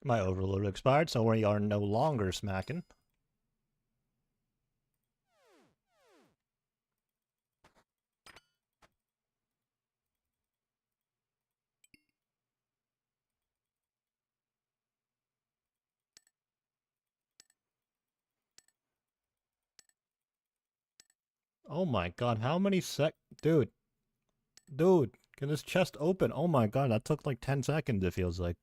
My overload expired, so we are no longer smacking. Oh my god, how many Dude, can this chest open? Oh my god, that took like 10 seconds, it feels like.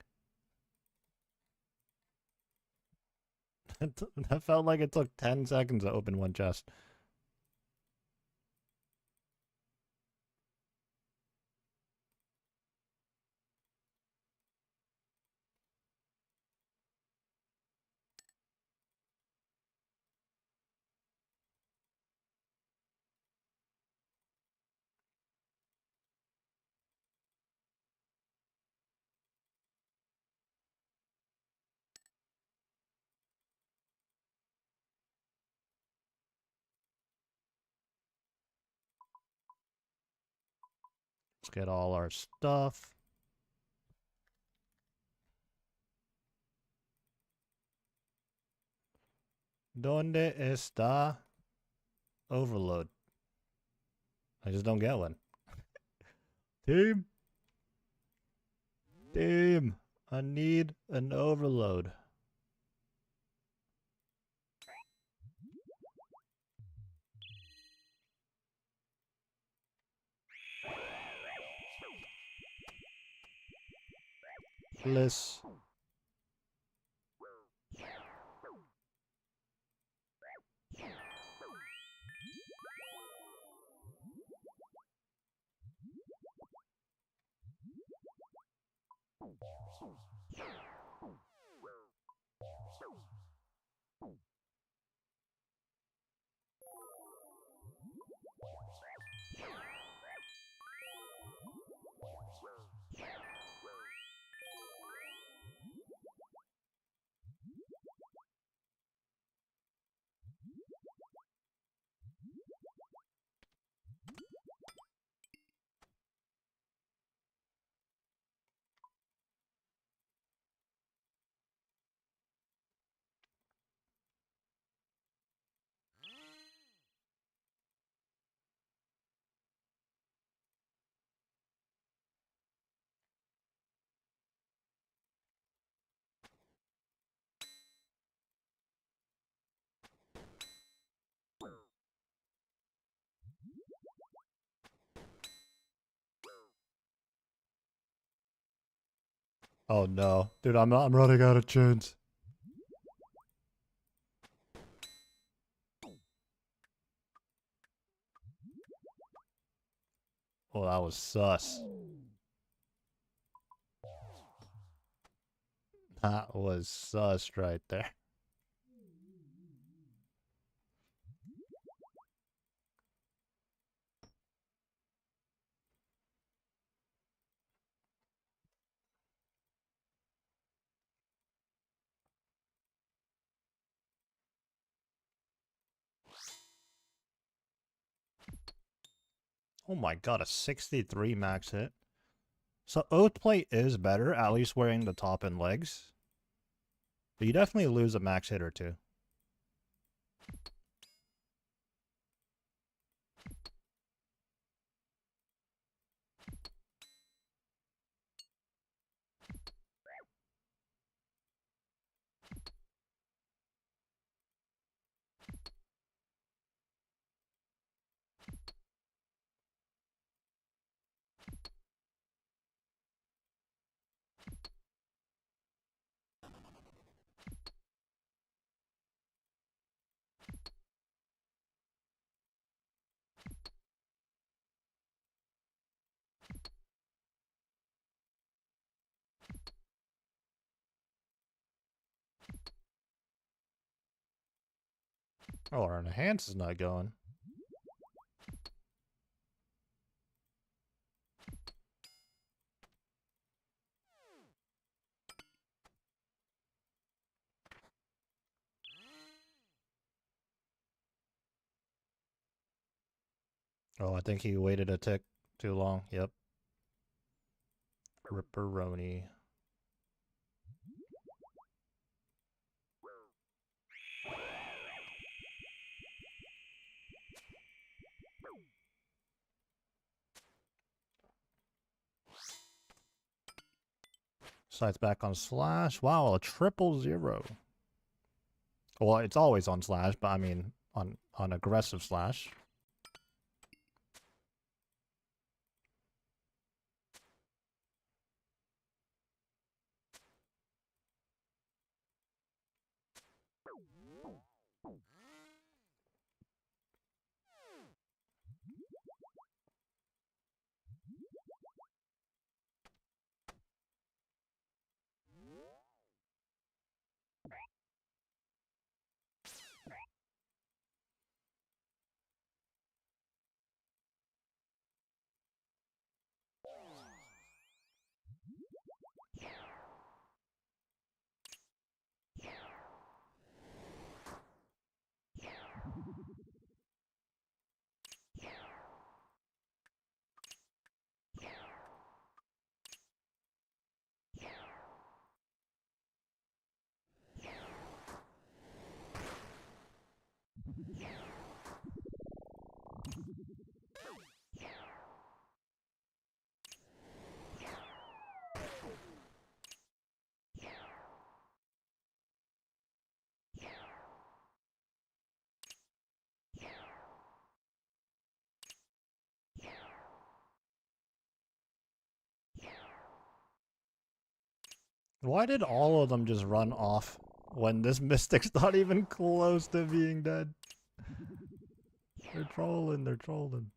That felt like it took 10 seconds to open one chest. Let's get all our stuff. ¿Dónde está overload? I just don't get one. Team! Team! I need an overload. Please. Oh no. Dude, I'm running out of chance. Oh, that was sus. That was sus right there. Oh my god, a 63 max hit. So Oath Plate is better, at least wearing the top and legs. But you definitely lose a max hit or two. Oh, our enhance is not going. Oh, I think he waited a tick too long. Yep. Ripperoni. Sights back on slash. Wow, a 000. Well, it's always on slash, but I mean on aggressive slash. Why did all of them just run off when this Mystic's not even close to being dead? They're trolling, they're trolling.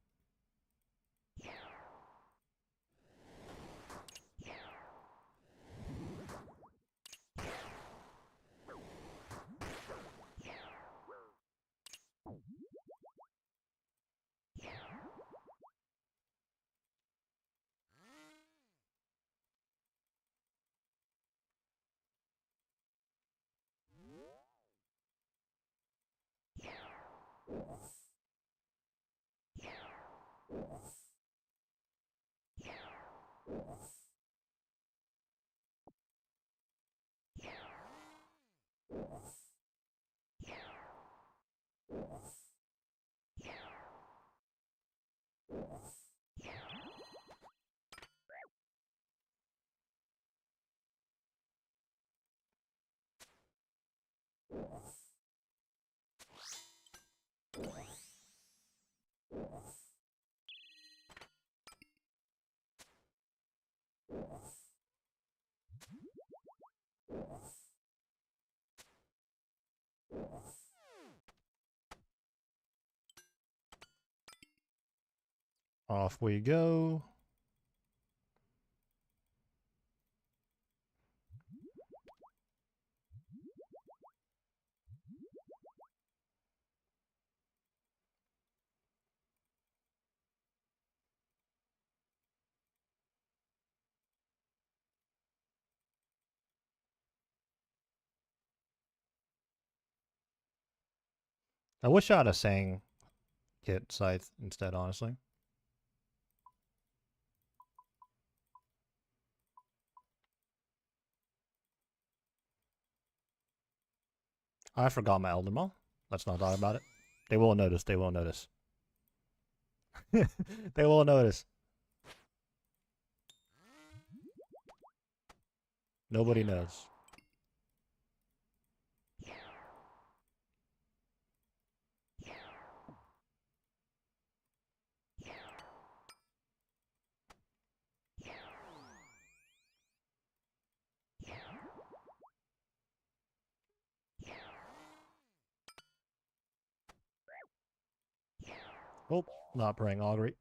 Off we go. I wish I had a sang kit scythe instead, honestly. I forgot my Elder Maul. Let's not talk about it. They will notice. They will notice. They will notice. Nobody knows. Oh, not praying augury.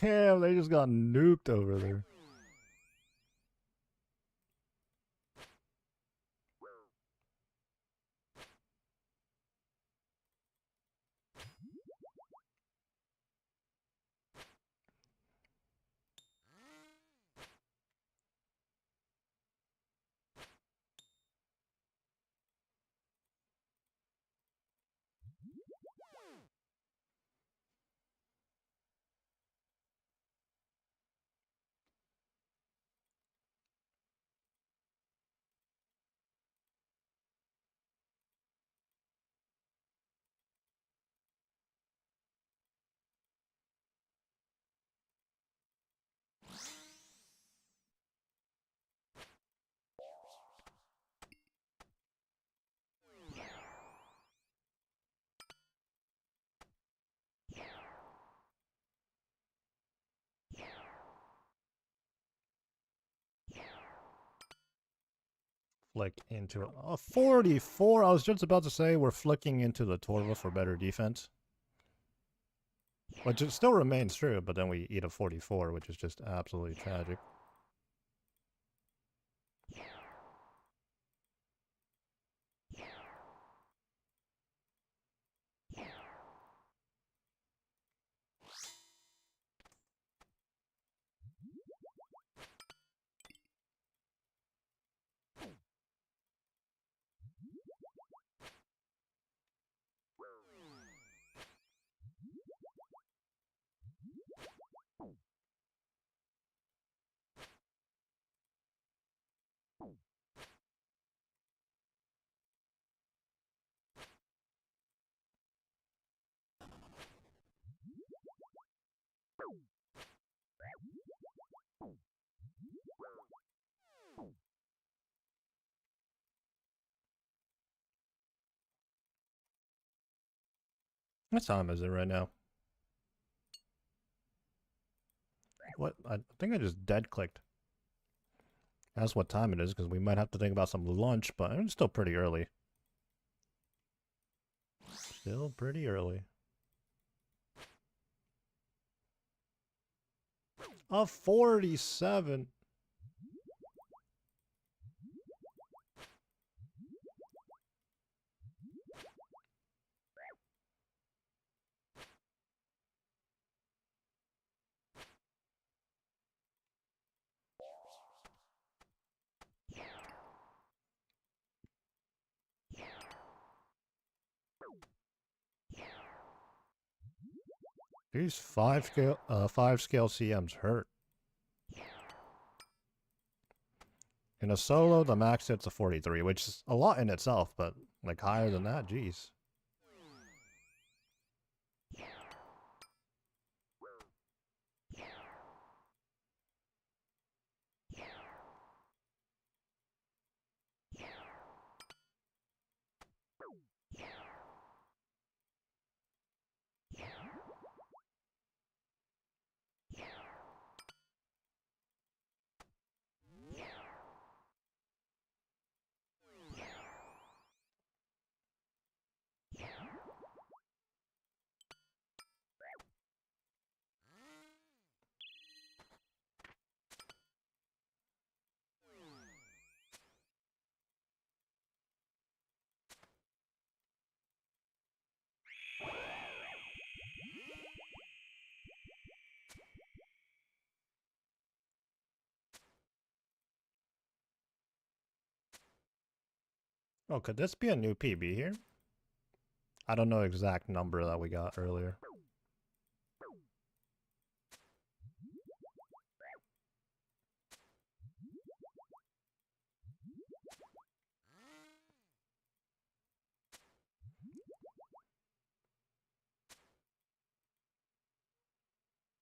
Damn, they just got nuked over there. Flick into it. Oh, 44. I was just about to say we're flicking into the Torva for better defense. Which it still remains true, but then we eat a 44, which is just absolutely tragic. What time is it right now? What? I think I just dead clicked. That's what time it is, because we might have to think about some lunch, but it's still pretty early. Still pretty early. A 47. These 5 scale CMs hurt. In a solo, the max hits a 43, which is a lot in itself, but like higher than that, geez. Oh, could this be a new PB here? I don't know exact number that we got earlier.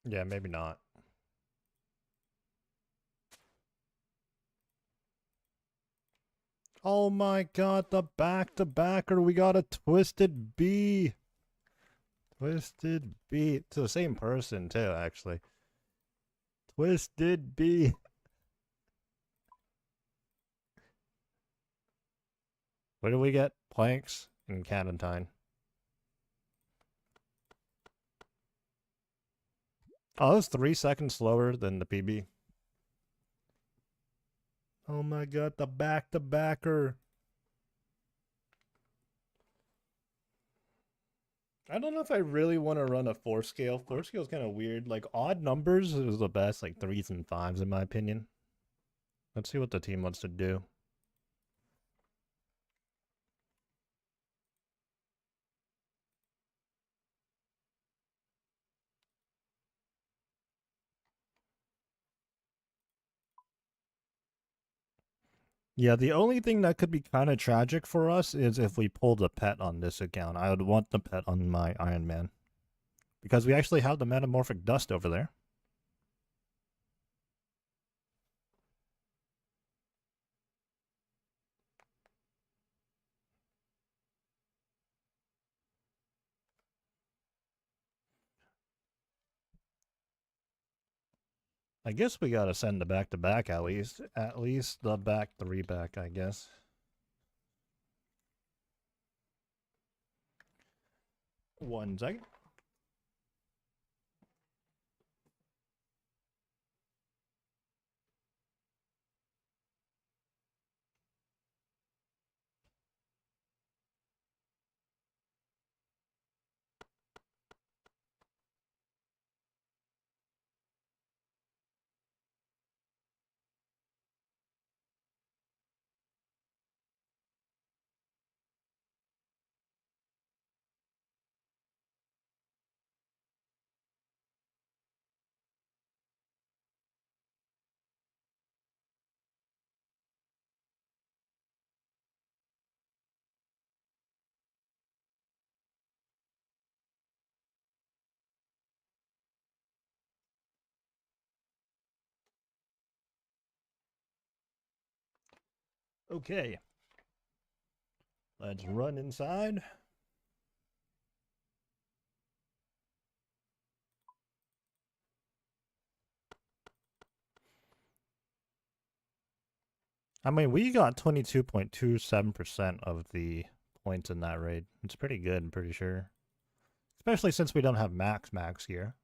Yeah, maybe not. Oh my god, the back-to-backer, we got a Twisted B! Twisted B. It's the same person too, actually. Twisted B. What did we get? Planks and Cadentine. Oh, that's 3 seconds slower than the PB. Oh my god, the back-to-backer. I don't know if I really want to run a 4 scale. 4 scale is kind of weird. Like, odd numbers is the best, like 3s and 5s in my opinion. Let's see what the team wants to do. Yeah, the only thing that could be kind of tragic for us is if we pulled a pet on this account. I would want the pet on my Iron Man. Because we actually have the metamorphic dust over there. I guess we gotta send the back-to-back at least. At least the back 3 back, I guess. One second. Okay. Let's run inside. I mean, we got 22.27% of the points in that raid. It's pretty good, I'm pretty sure. Especially since we don't have max here.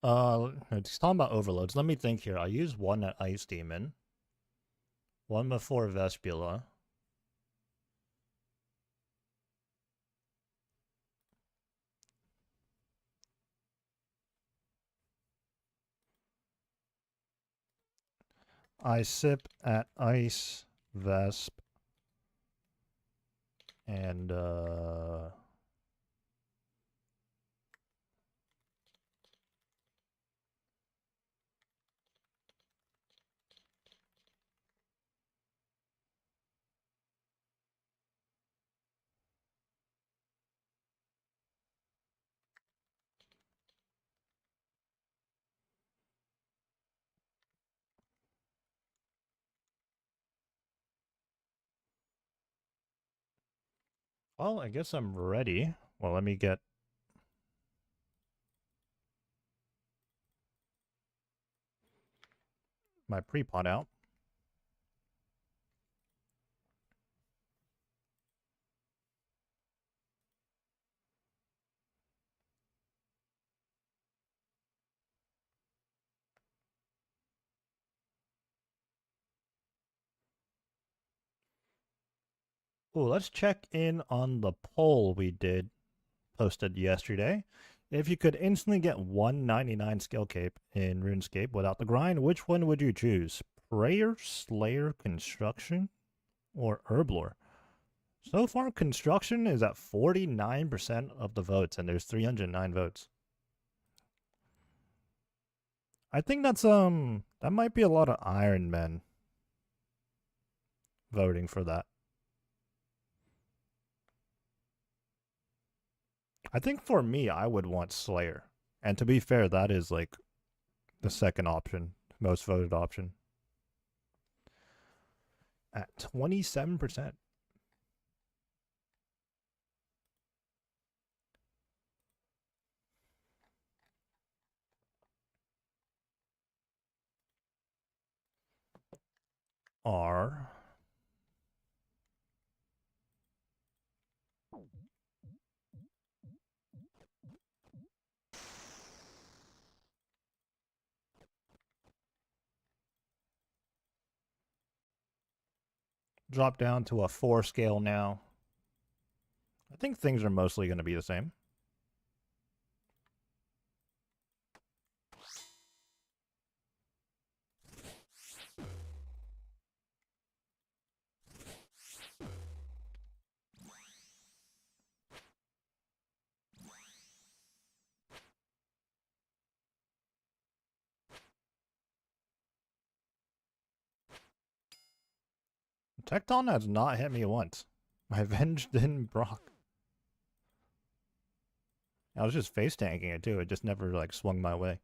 It's talking about overloads. Let me think here. I use one at Ice Demon, one before Vespula. I sip at Ice, Vesp, and well, I guess I'm ready. Well, let me get my pre-pot out. Ooh, let's check in on the poll we posted yesterday. If you could instantly get 199 skill cape in RuneScape without the grind, which one would you choose? Prayer, Slayer, Construction, or Herblore? So far, Construction is at 49% of the votes, and there's 309 votes. I think that might be a lot of Iron Men voting for that. I think for me, I would want Slayer. And to be fair, that is like the second option, most voted option. At 27%. R. Drop down to a 4 scale now. I think things are mostly going to be the same. Tecton has not hit me once. My Venge didn't proc. I was just face tanking it too. It just never like swung my way.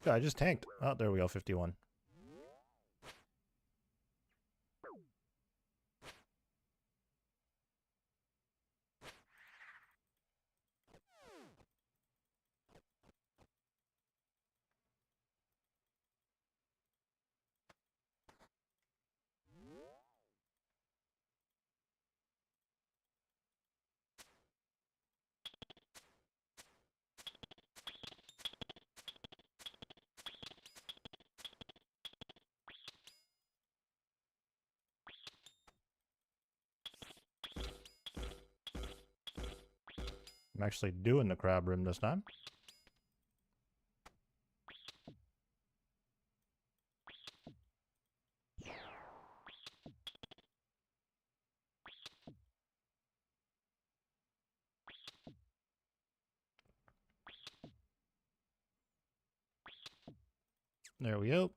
Yeah, I just tanked. Oh, there we go, 51. I'm actually doing the crab room this time. There we go.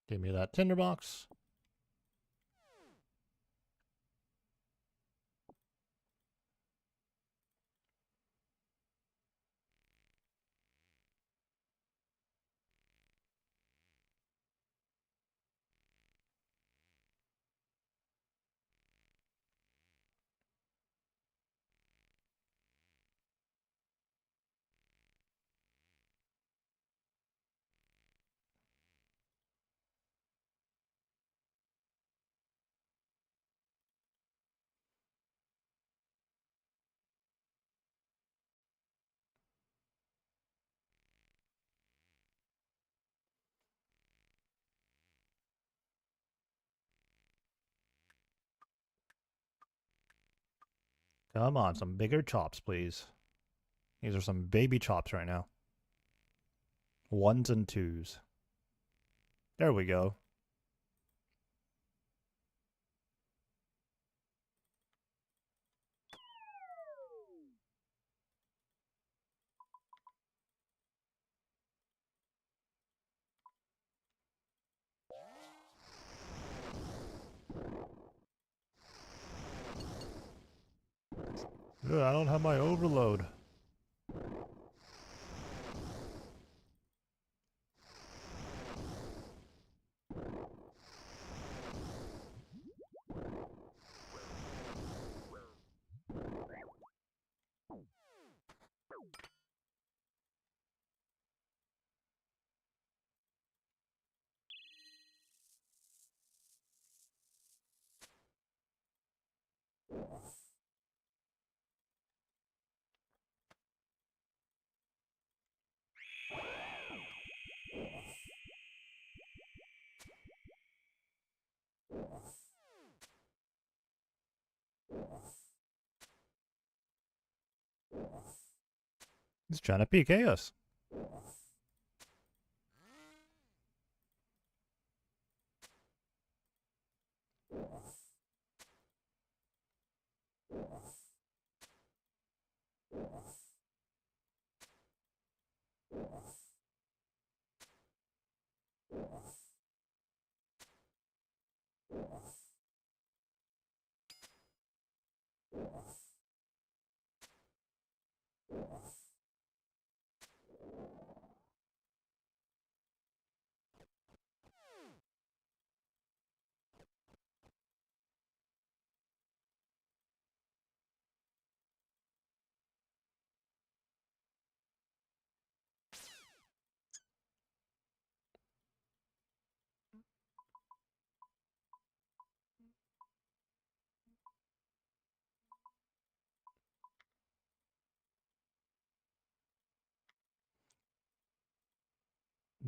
Give me that tinderbox. Come on, some bigger chops, please. These are some baby chops right now. Ones and twos. There we go. Ugh, I don't have my overload. He's trying to PK us.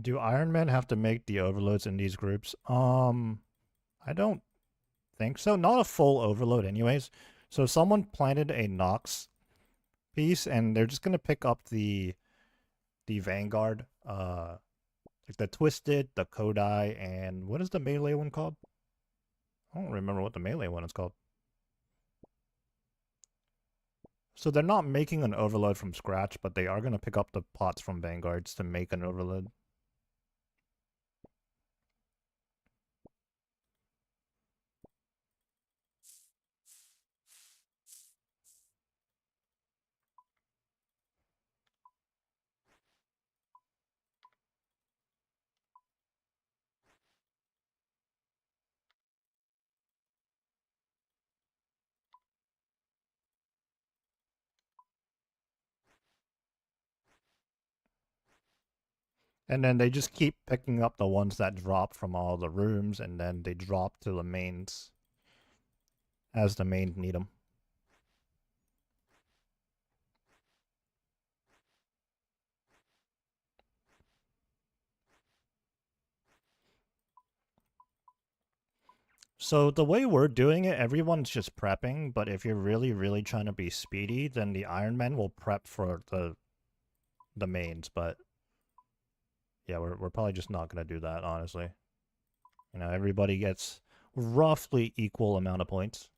Do Iron Men have to make the overloads in these groups? I don't think so. Not a full overload anyways. So someone planted a Nox piece and they're just gonna pick up the Vanguard, like the Twisted, the Kodai, and what is the melee one called? I don't remember what the melee one is called. So they're not making an overload from scratch, but they are gonna pick up the pots from Vanguards to make an overload. And then they just keep picking up the ones that drop from all the rooms, and then they drop to the mains as the mains need them. So the way we're doing it, everyone's just prepping, but if you're really, really trying to be speedy, then the Iron Man will prep for the mains, but yeah, we're probably just not gonna do that, honestly. You know, everybody gets roughly equal amount of points.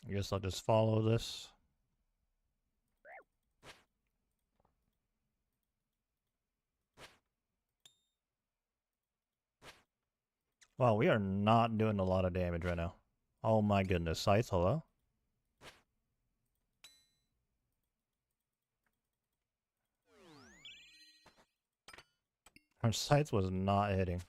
I guess I'll just follow this. Wow, we are not doing a lot of damage right now. Oh my goodness, Scythe, hello? Our sights was not hitting.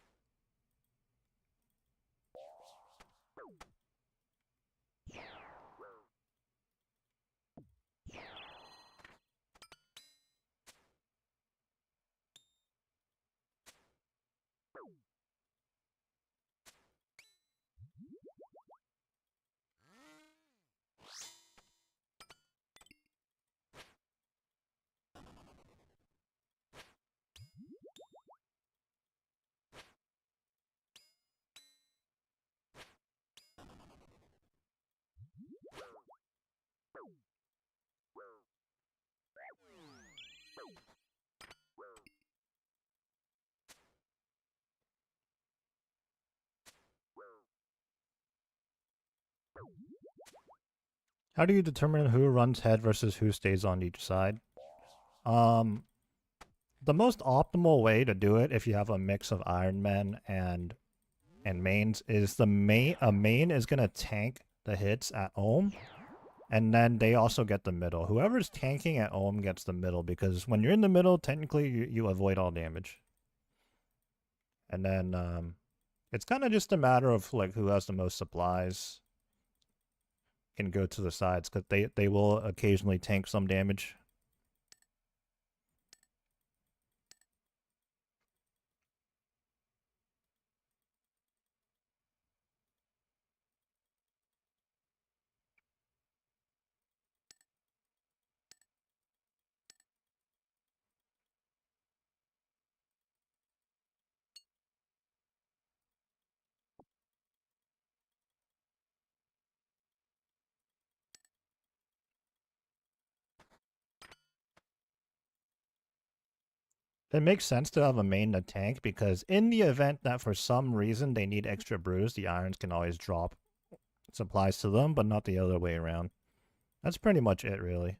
How do you determine who runs head versus who stays on each side? The most optimal way to do it, if you have a mix of Iron Men and mains, is a main is gonna tank the hits at Ohm, and then they also get the middle. Whoever's tanking at Ohm gets the middle, because when you're in the middle, technically you avoid all damage. And then it's kind of just a matter of like who has the most supplies can go to the sides, because they will occasionally tank some damage. It makes sense to have a main to tank, because in the event that for some reason they need extra brews, the irons can always drop supplies to them, but not the other way around. That's pretty much it, really.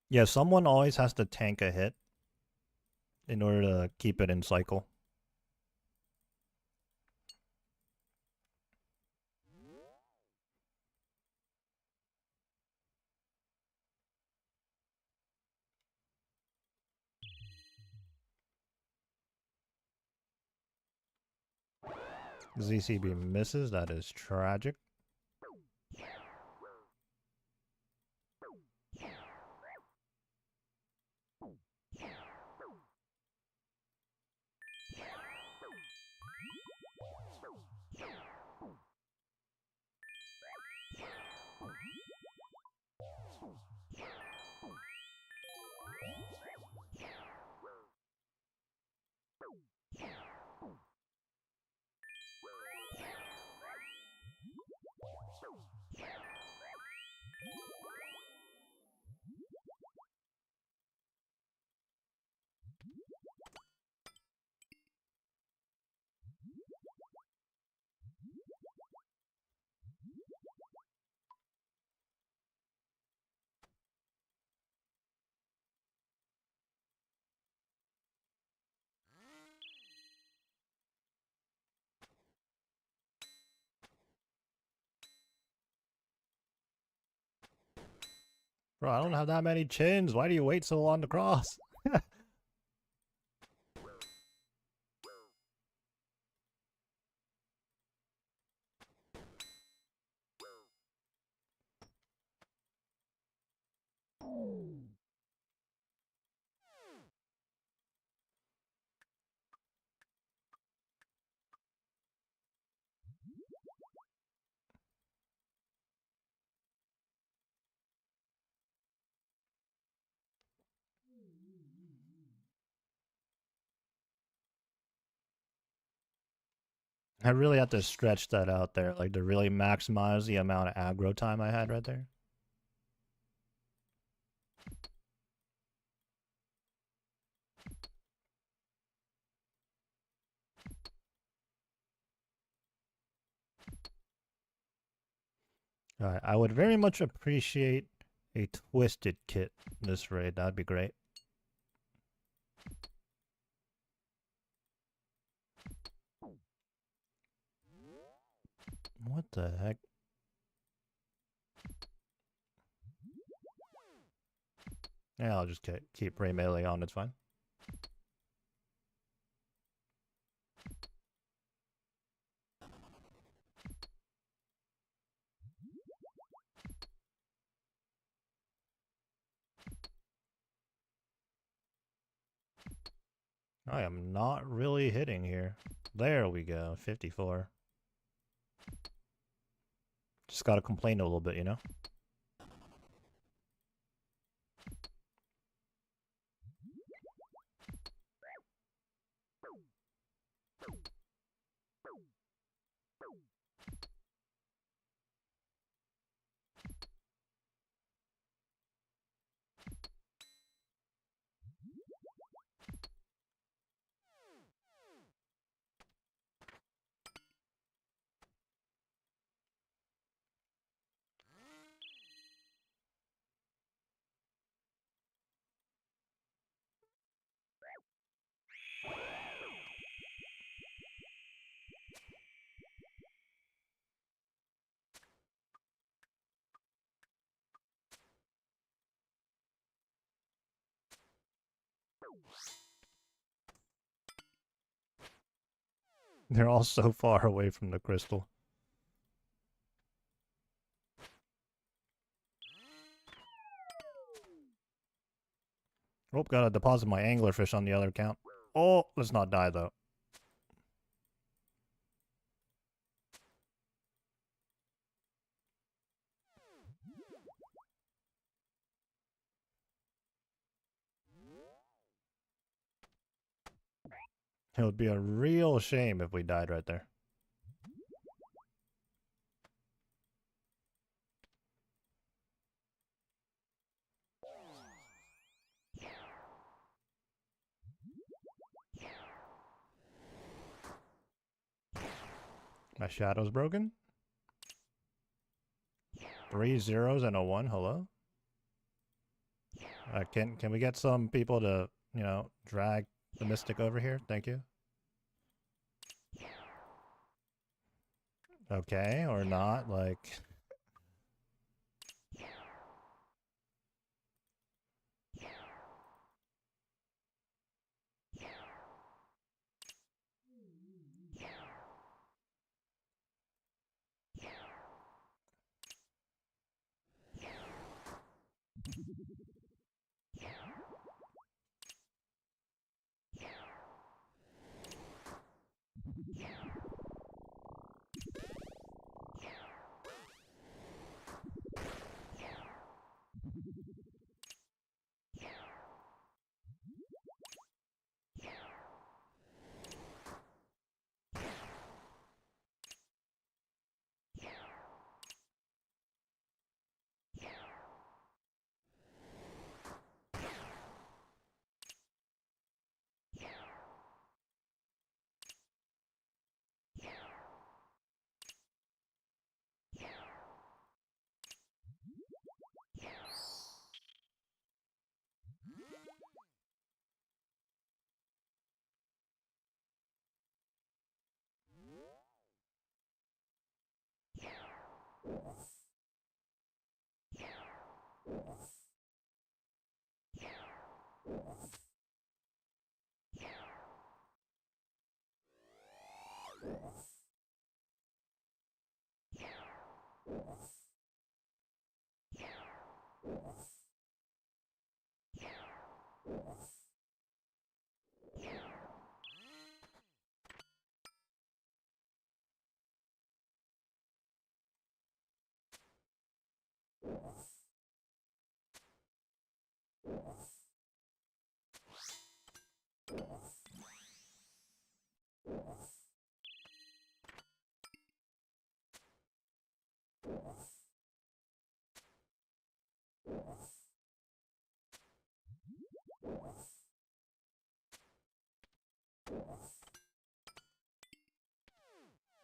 Yeah, someone always has to tank a hit in order to keep it in cycle. ZCB misses, that is tragic. Bro, I don't have that many chins. Why do you wait so long to cross? I really had to stretch that out there, like to really maximize the amount of aggro time I had right there. Alright, I would very much appreciate a twisted kit this raid. That'd be great. What the heck? Yeah, I'll just keep Ray Melee on, it's fine. I am not really hitting here. There we go, 54. Just gotta complain a little bit, you know? They're all so far away from the crystal. Oh, gotta deposit my anglerfish on the other account. Oh, let's not die though. It would be a real shame if we died right there. My shadow's broken. 3 zeros and a 1, hello? Can we get some people to, you know, drag the mystic over here? Thank you. Okay, or not, like...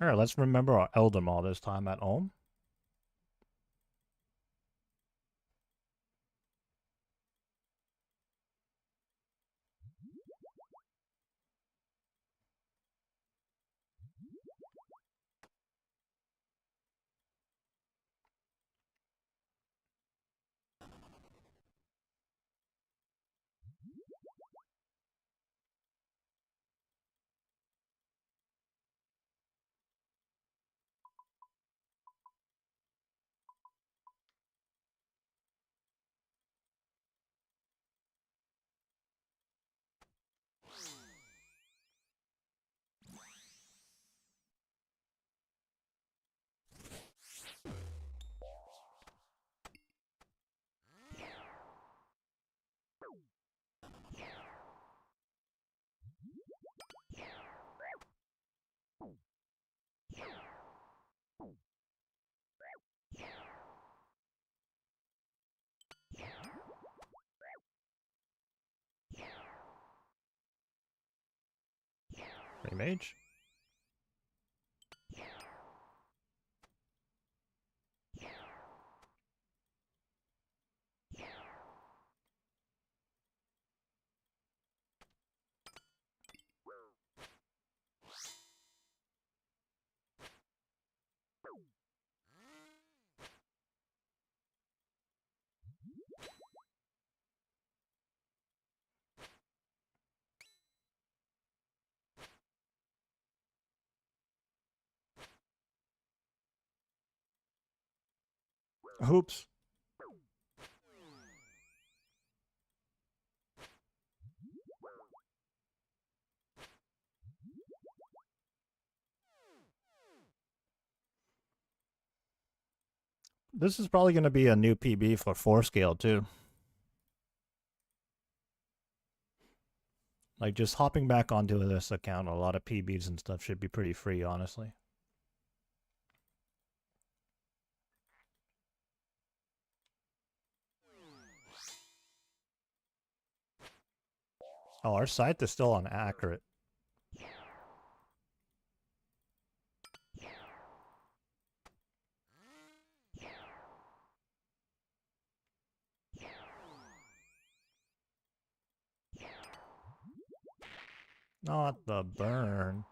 Alright, let's remember our Elder Maw this time at home. Pretty mage. Oops. This is probably going to be a new PB for 4 scale too. Like just hopping back onto this account, a lot of PBs and stuff should be pretty free, honestly. Oh, our scythe is still inaccurate. Not the burn.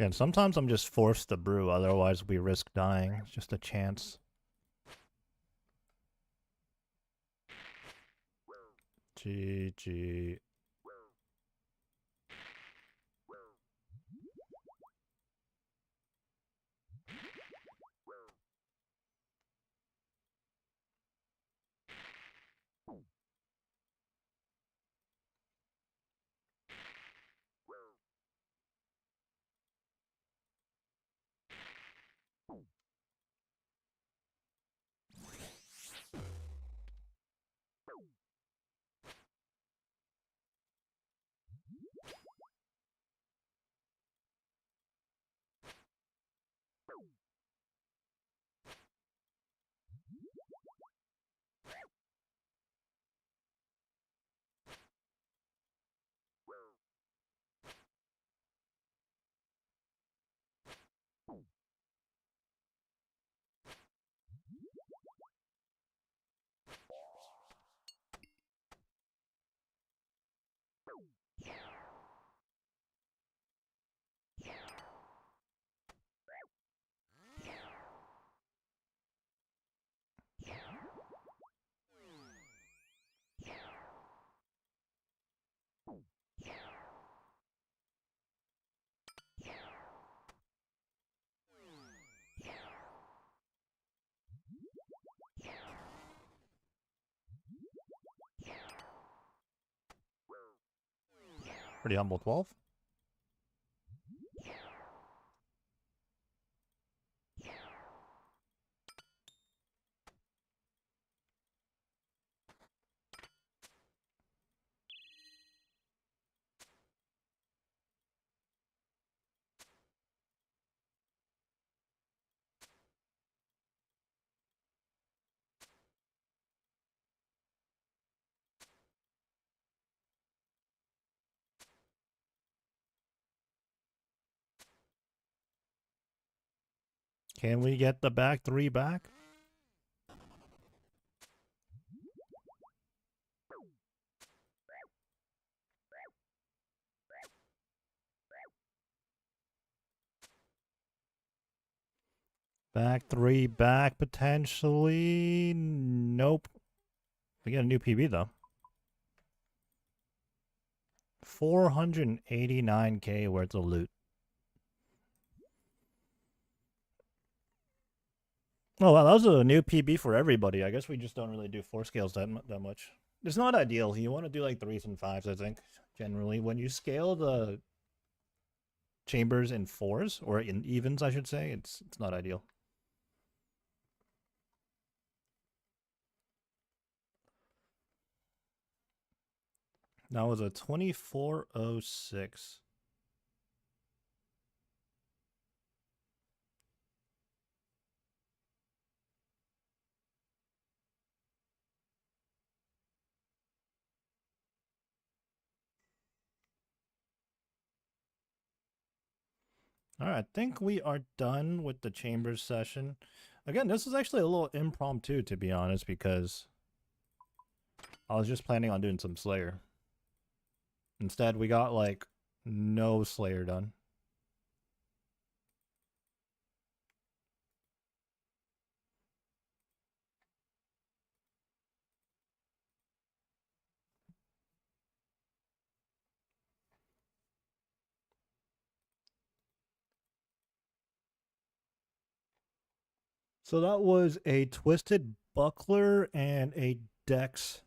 Again, sometimes I'm just forced to brew, otherwise we risk dying. It's just a chance. GG. Pretty humble 12. Can we get the back 3 back? Back 3 back potentially. Nope. We get a new PB though. 489k worth of loot. Oh wow, that was a new PB for everybody. I guess we just don't really do 4 scales that much. It's not ideal. You want to do like 3s and 5s, I think. Generally, when you scale the chambers in 4s or in evens, I should say, it's not ideal. That was a 2406. All right, I think we are done with the chambers session. Again, this is actually a little impromptu, to be honest, because I was just planning on doing some Slayer. Instead, we got like no Slayer done. So that was a Twisted Buckler and a Dex.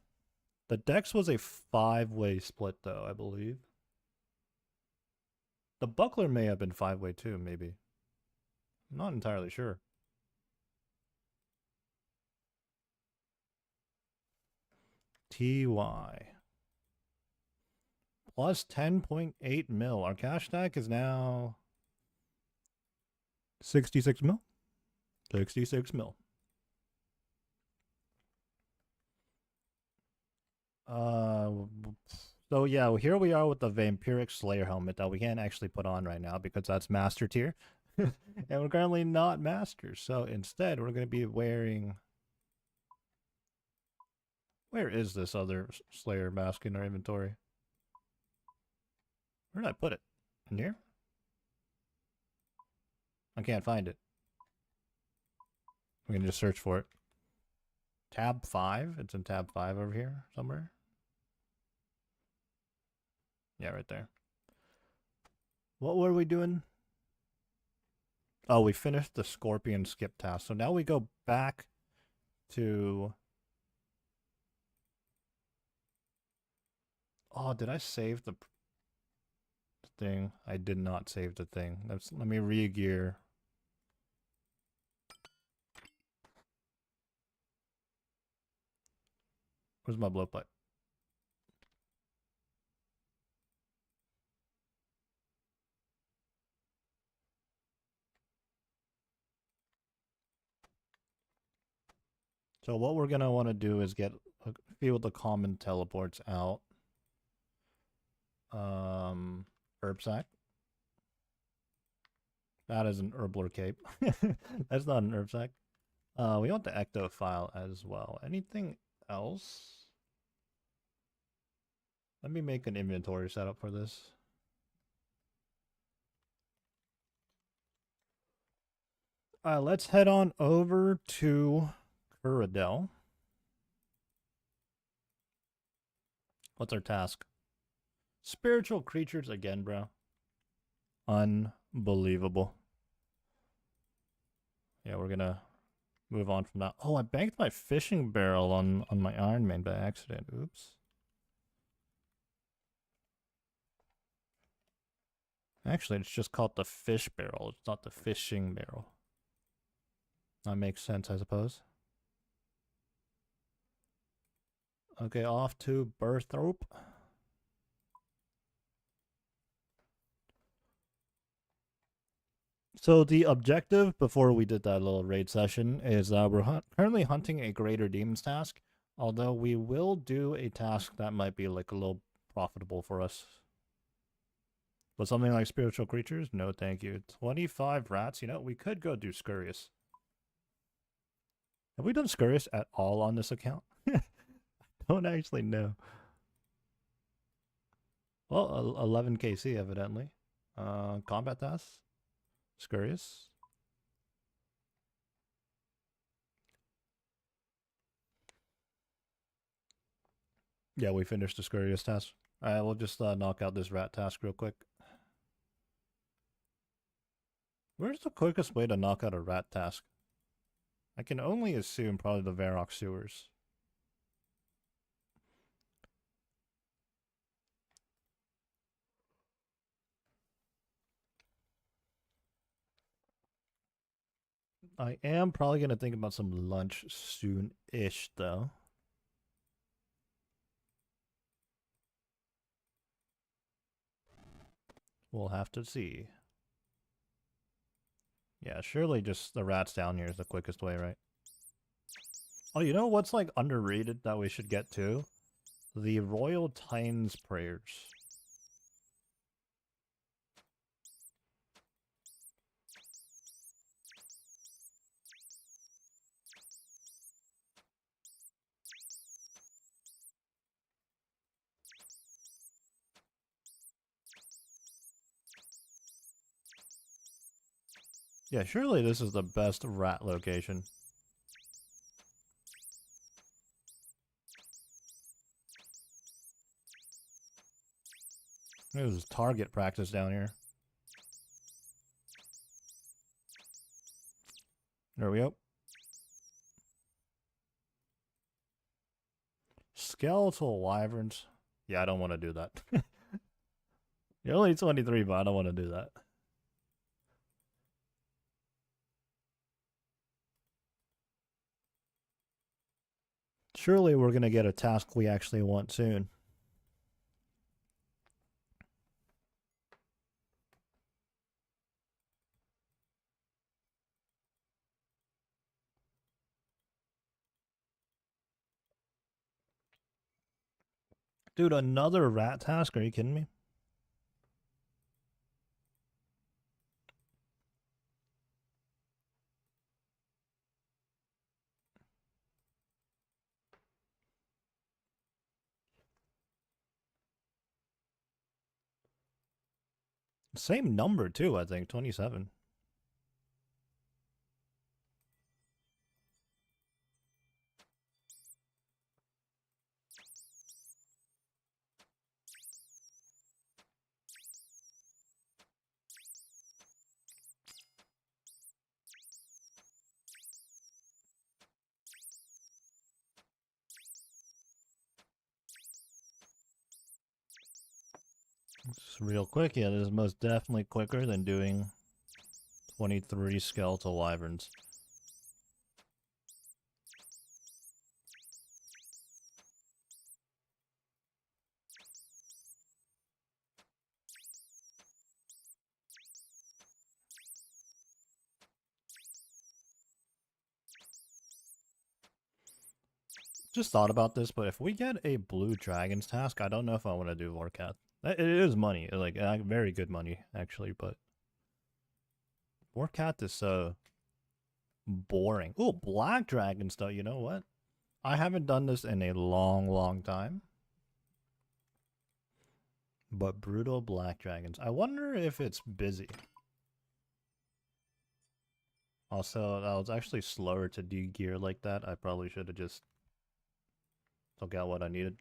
The Dex was a 5-way split, though, I believe. The Buckler may have been 5-way too, maybe. I'm not entirely sure. TY. Plus 10.8 mil. Our cash stack is now 66 mil. 66 mil. So yeah, here we are with the Vampiric Slayer helmet that we can't actually put on right now because that's master tier. And we're currently not masters. So instead, we're going to be wearing... Where is this other Slayer mask in our inventory? Where did I put it? In here? I can't find it. We can just search for it. Tab 5? It's in tab 5 over here somewhere. Yeah, right there. What were we doing? Oh, we finished the Scorpion skip task. So now we go back to... Oh, did I save the thing? I did not save the thing. Let me re-gear. Where's my blowpipe? So what we're going to want to do is get a few of the common teleports out. Herb sack. That is an Herbler cape. That's not an herb sack. We want the ecto file as well. Anything else? Let me make an inventory setup for this. Let's head on over to Kuradel. What's our task? Spiritual creatures again, bro. Unbelievable. Yeah, we're gonna move on from that. Oh, I banked my fishing barrel on my Iron Man by accident. Oops. Actually, it's just called the fish barrel. It's not the fishing barrel. That makes sense, I suppose. Okay, off to Berthrope. So the objective before we did that little raid session is we're currently hunting a Greater Demons task, although we will do a task that might be like a little profitable for us. But something like spiritual creatures? No, thank you. 25 rats. You know, we could go do Scurious. Have we done Scurious at all on this account? I don't actually know. Well, 11 KC evidently. Combat tasks? Scurious. Yeah, we finished the scurriest task. Alright, we'll just knock out this rat task real quick. Where's the quickest way to knock out a rat task? I can only assume probably the Varrock sewers. I am probably going to think about some lunch soon-ish, though. We'll have to see. Yeah, surely just the rats down here is the quickest way, right? Oh, you know what's like underrated that we should get to? The Royal Titan's Prayers. Yeah, surely this is the best rat location. There's target practice down here. There we go. Skeletal wyverns. Yeah, I don't want to do that. You're only 23, but I don't want to do that. Surely we're going to get a task we actually want soon. Dude, another rat task? Are you kidding me? Same number, too, I think. 27. Just real quick, yeah, this is most definitely quicker than doing 23 skeletal wyverns. Just thought about this, but if we get a blue dragons task, I don't know if I want to do Warcat. It is money, like very good money actually, but Warcat is so boring. Oh, black dragons though. You know what? I haven't done this in a long time. But brutal black dragons. I wonder if it's busy. Also, I was actually slower to de-gear like that. I probably should have just took out what I needed.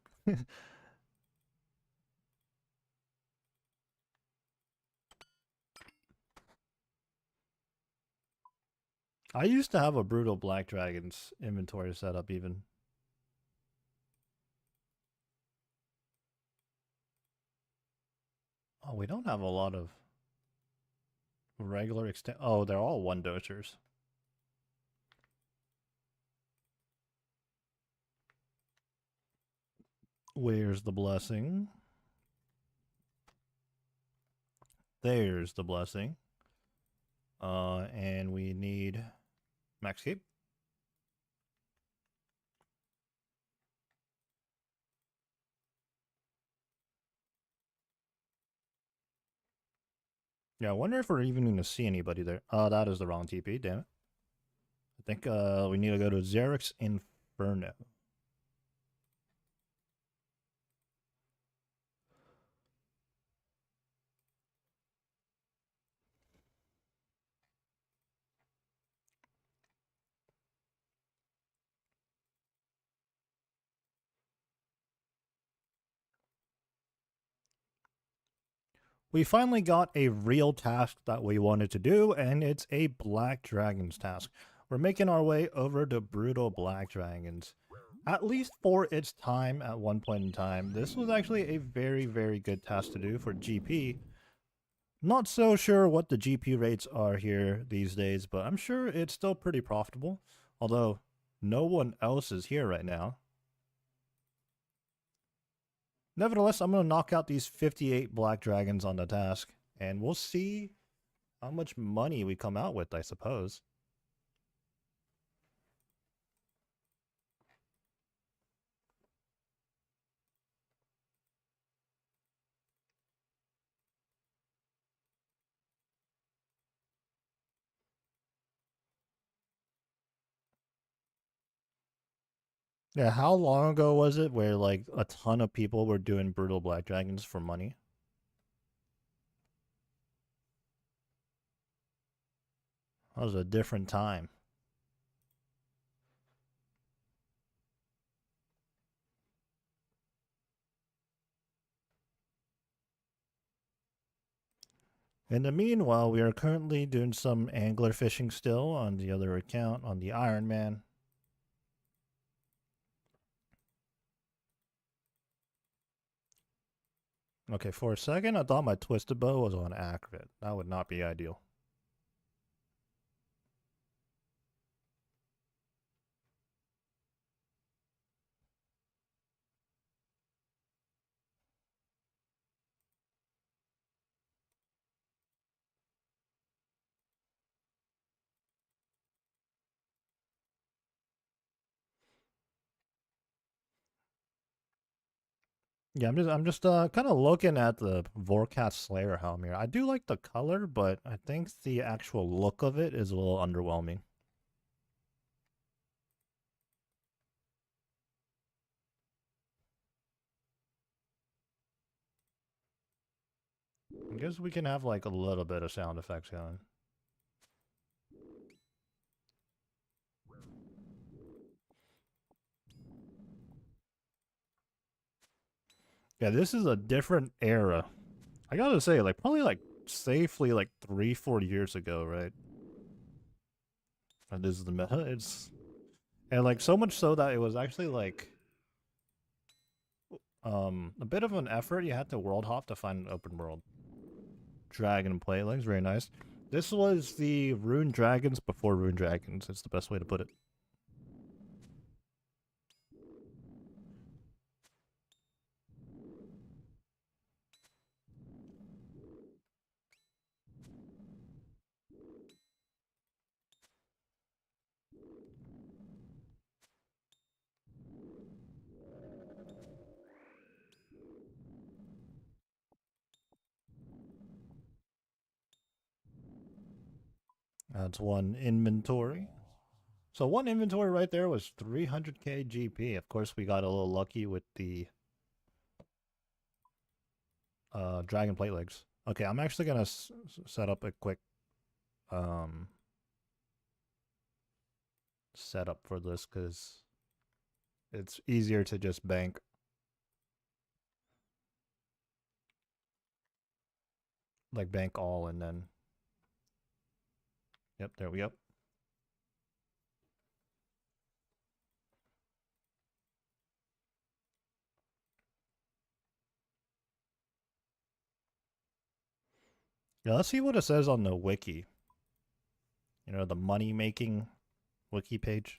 I used to have a brutal black dragons inventory setup even. Oh, we don't have a lot of regular extent. Oh, they're all one dosers. Where's the blessing? There's the blessing. And we need max cape. Yeah, I wonder if we're even going to see anybody there. Oh, that is the wrong TP, damn it. I think we need to go to Xerix Inferno. We finally got a real task that we wanted to do, and it's a Black Dragons task. We're making our way over to Brutal Black Dragons. At least for its time at one point in time, this was actually a very, very good task to do for GP. Not so sure what the GP rates are here these days, but I'm sure it's still pretty profitable. Although, no one else is here right now. Nevertheless, I'm going to knock out these 58 Black Dragons on the task, and we'll see how much money we come out with, I suppose. Yeah, how long ago was it where like a ton of people were doing Brutal Black Dragons for money? That was a different time. In the meanwhile, we are currently doing some angler fishing still on the other account, on the Iron Man. Okay, for a second, I thought my twisted bow was on accurate. That would not be ideal. Yeah, I'm just kind of looking at the Vorkat Slayer helm here. I do like the color, but I think the actual look of it is a little underwhelming. I guess we can have like a little bit of sound effects going. Yeah, this is a different era. I gotta say, like probably like safely like 3-4 years ago, right? And this is the meta. It's and like so much so that it was actually like a bit of an effort. You had to world hop to find an open world dragon play. Like very nice. This was the Rune Dragons before Rune Dragons. It's the best way to put it. That's one inventory. So one inventory right there was 300k GP. Of course, we got a little lucky with the dragon plate legs. Okay, I'm actually gonna set up a quick um setup for this because it's easier to just bank all and then yep, there we go. Yeah, let's see what it says on the wiki. You know, the money making wiki page.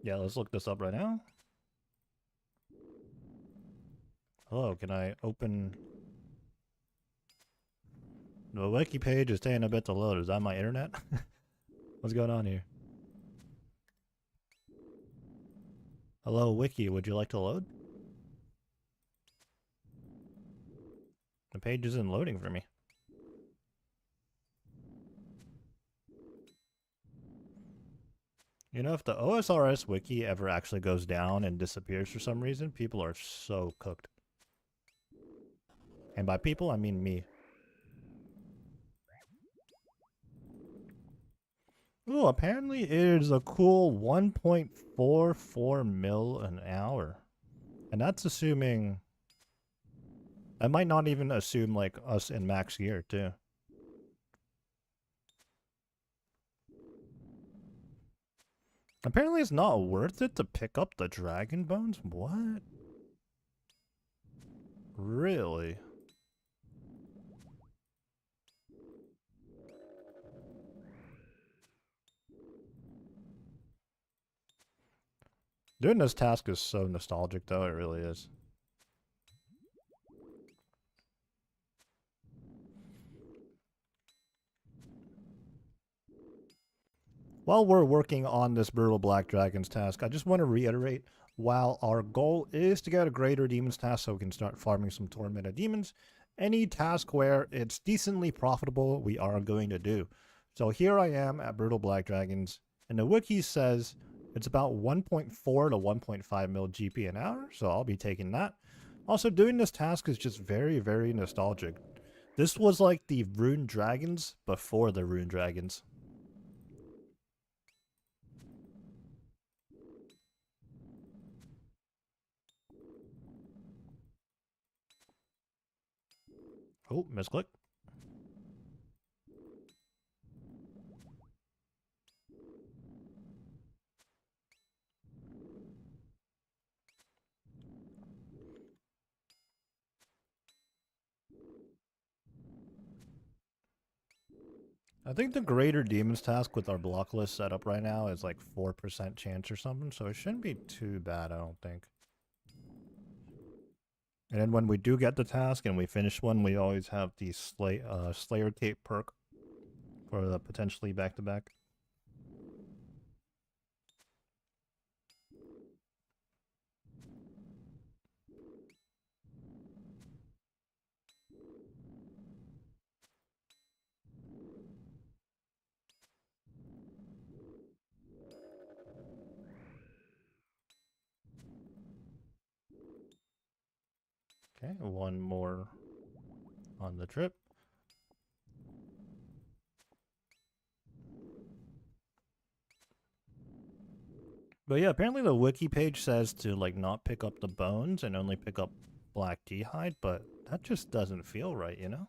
Yeah, let's look this up right now. Hello, can I open the wiki page is taking a bit to load. Is that my internet? What's going on here? Hello, wiki. Would you like to load? The page isn't loading for me. You know, if the OSRS wiki ever actually goes down and disappears for some reason, people are so cooked. And by people, I mean me. Ooh, apparently it is a cool 1.44 mil an hour. And that's assuming... I might not even assume, like, us in max gear, too. Apparently it's not worth it to pick up the dragon bones? What? Really? Doing this task is so nostalgic, though. It really is. While we're working on this Brutal Black Dragons task, I just want to reiterate, while our goal is to get a Greater Demons task so we can start farming some Tormented Demons, any task where it's decently profitable, we are going to do. So here I am at Brutal Black Dragons, and the wiki says it's about 1.4 to 1.5 mil GP an hour, so I'll be taking that. Also, doing this task is just very, very nostalgic. This was like the Rune Dragons before the Rune Dragons. Oh, misclick. I think the Greater Demons task with our block list set up right now is like 4% chance or something, so it shouldn't be too bad, I don't think. And then when we do get the task and we finish one, we always have the Slayer Cape perk for the potentially back-to-back. Okay, one more on the trip. But yeah, apparently the wiki page says to like not pick up the bones and only pick up black D-hide, but that just doesn't feel right, you know?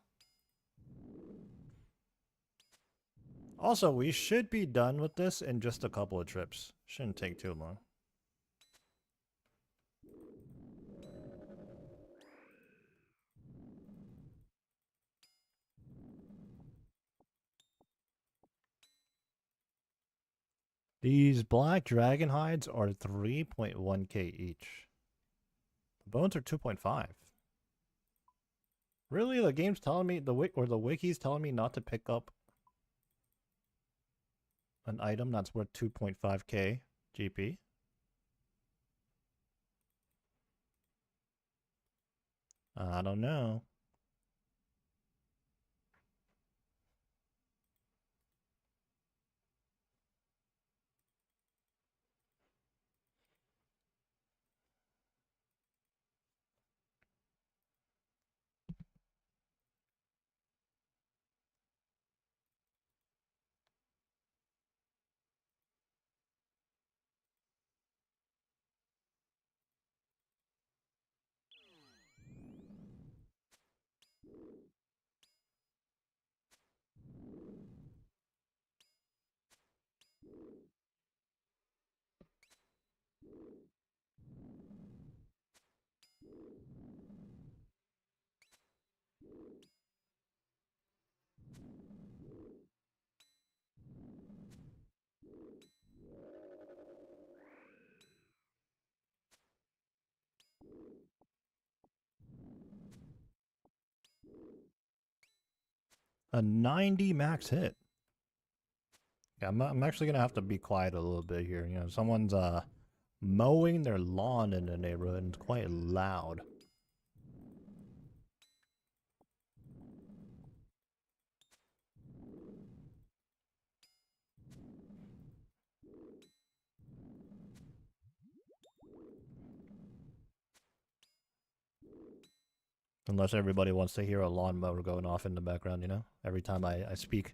Also, we should be done with this in just a couple of trips. Shouldn't take too long. These black dragon hides are 3.1k each. The bones are 2.5. Really? The game's telling me, the wiki's telling me not to pick up an item that's worth 2.5k GP? I don't know. A 90 max hit. Yeah, I'm actually gonna have to be quiet a little bit here. You know, someone's mowing their lawn in the neighborhood and it's quite loud. Unless everybody wants to hear a lawnmower going off in the background, you know? Every time I speak.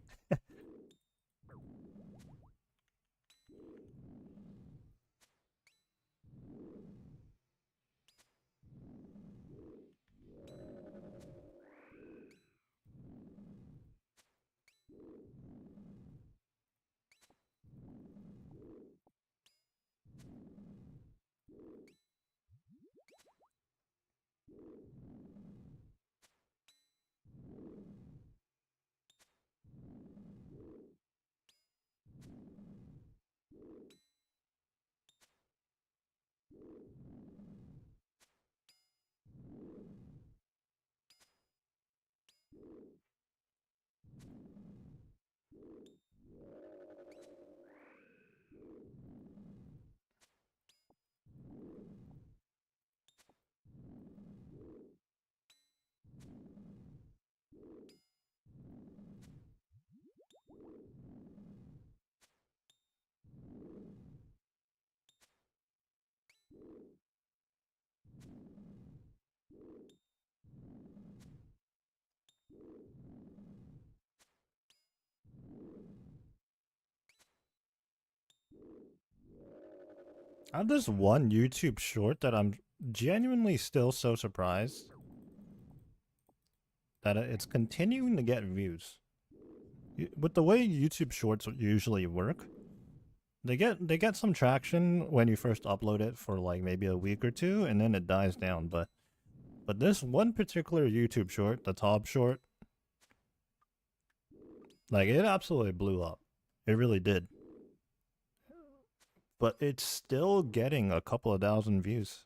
I have this one YouTube short that I'm genuinely still so surprised that it's continuing to get views. With the way YouTube shorts usually work, they get some traction when you first upload it for like maybe a week or two, and then it dies down. But this one particular YouTube short, the top short, like it absolutely blew up. It really did. But it's still getting a couple of thousand views.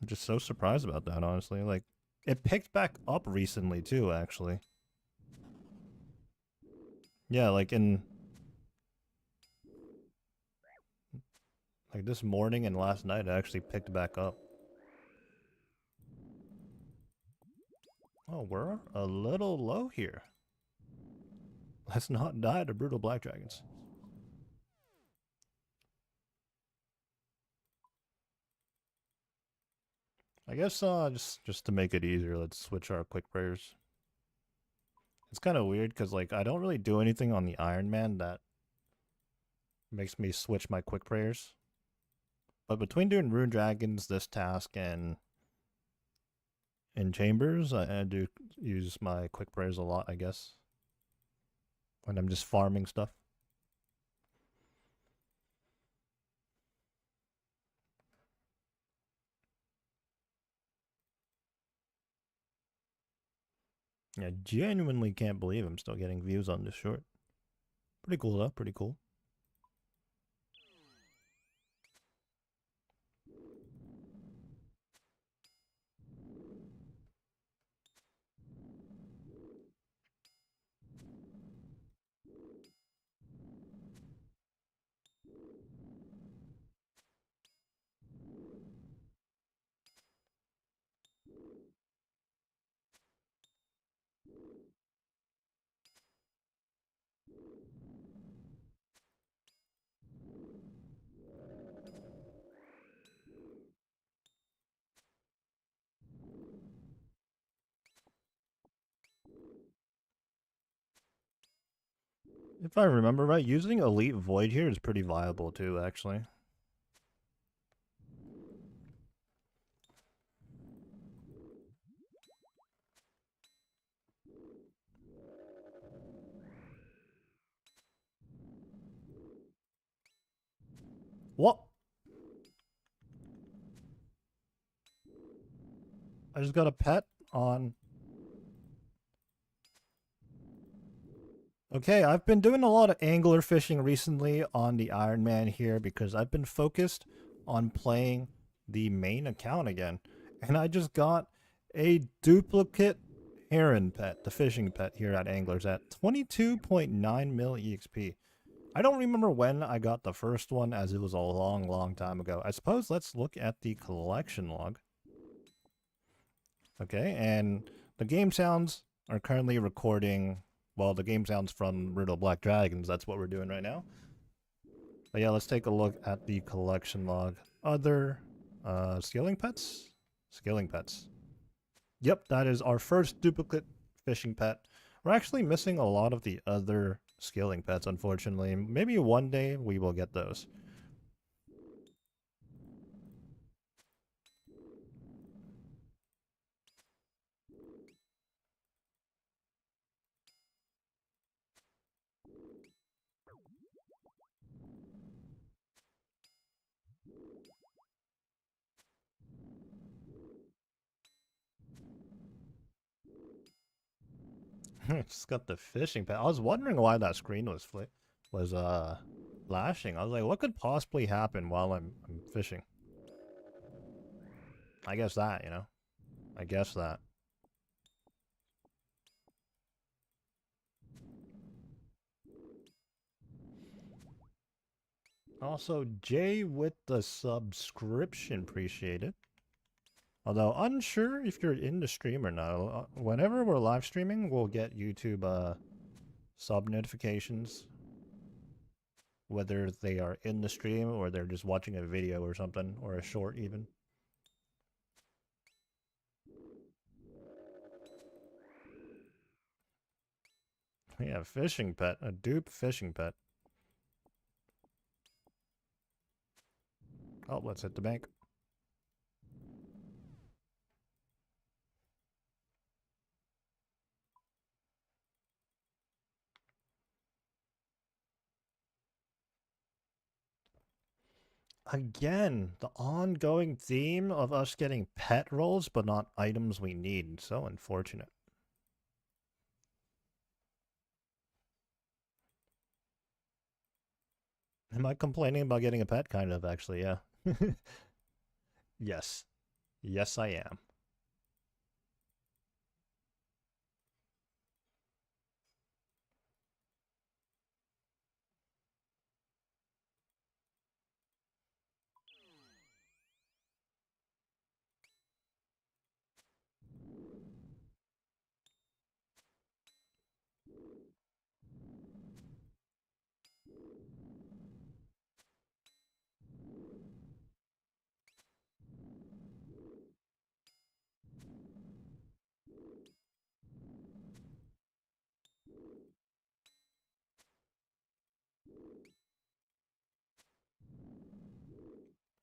I'm just so surprised about that, honestly. Like, it picked back up recently too, actually. Yeah, like like this morning and last night it actually picked back up. Oh, we're a little low here. Let's not die to brutal black dragons. I guess just to make it easier, let's switch our quick prayers. It's kind of weird because like I don't really do anything on the Iron Man that makes me switch my quick prayers. But between doing rune dragons, this task, and in chambers, I do use my quick prayers a lot, I guess, when I'm just farming stuff. I genuinely can't believe I'm still getting views on this short. Pretty cool though, pretty cool. If I remember right, using Elite Void here is pretty viable too, actually. What? I just got a pet on... Okay, I've been doing a lot of angler fishing recently on the Iron Man here because I've been focused on playing the main account again. And I just got a duplicate heron pet, the fishing pet here at Anglers at 22.9 mil EXP. I don't remember when I got the first one as it was a long time ago. I suppose let's look at the collection log. Okay, and the game sounds are currently recording... Well, the game sounds from Brutal Black Dragons. That's what we're doing right now. But yeah, let's take a look at the collection log. Other scaling pets? Scaling pets. Yep, that is our first duplicate fishing pet. We're actually missing a lot of the other scaling pets, unfortunately. Maybe one day we will get those. Just got the fishing pet. I was wondering why that screen was flashing. I was like, what could possibly happen while I'm fishing? I guess that, you know. I guess that. Also, Jay with the subscription, appreciate it. Although unsure if you're in the stream or not. Whenever we're live streaming, we'll get YouTube sub notifications, whether they are in the stream or they're just watching a video or something, or a short even. Yeah, fishing pet, a dupe fishing pet. Oh, let's hit the bank. Again, the ongoing theme of us getting pet rolls, but not items we need. So unfortunate. Am I complaining about getting a pet? Kind of, actually, yeah. Yes. Yes, I am.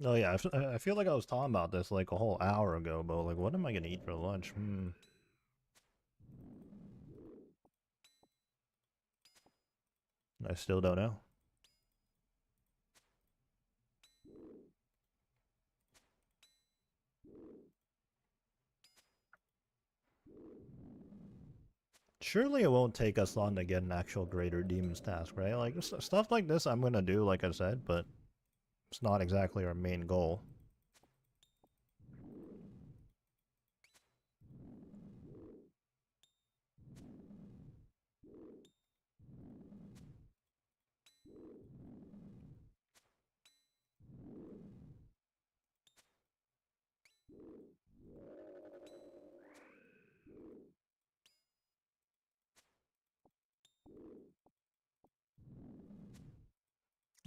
Oh yeah, I feel like I was talking about this like a whole hour ago, but like, what am I gonna eat for lunch? I still don't know. Surely it won't take us long to get an actual Greater Demons task, right? Like, stuff like this I'm gonna do, like I said, but it's not exactly our main goal.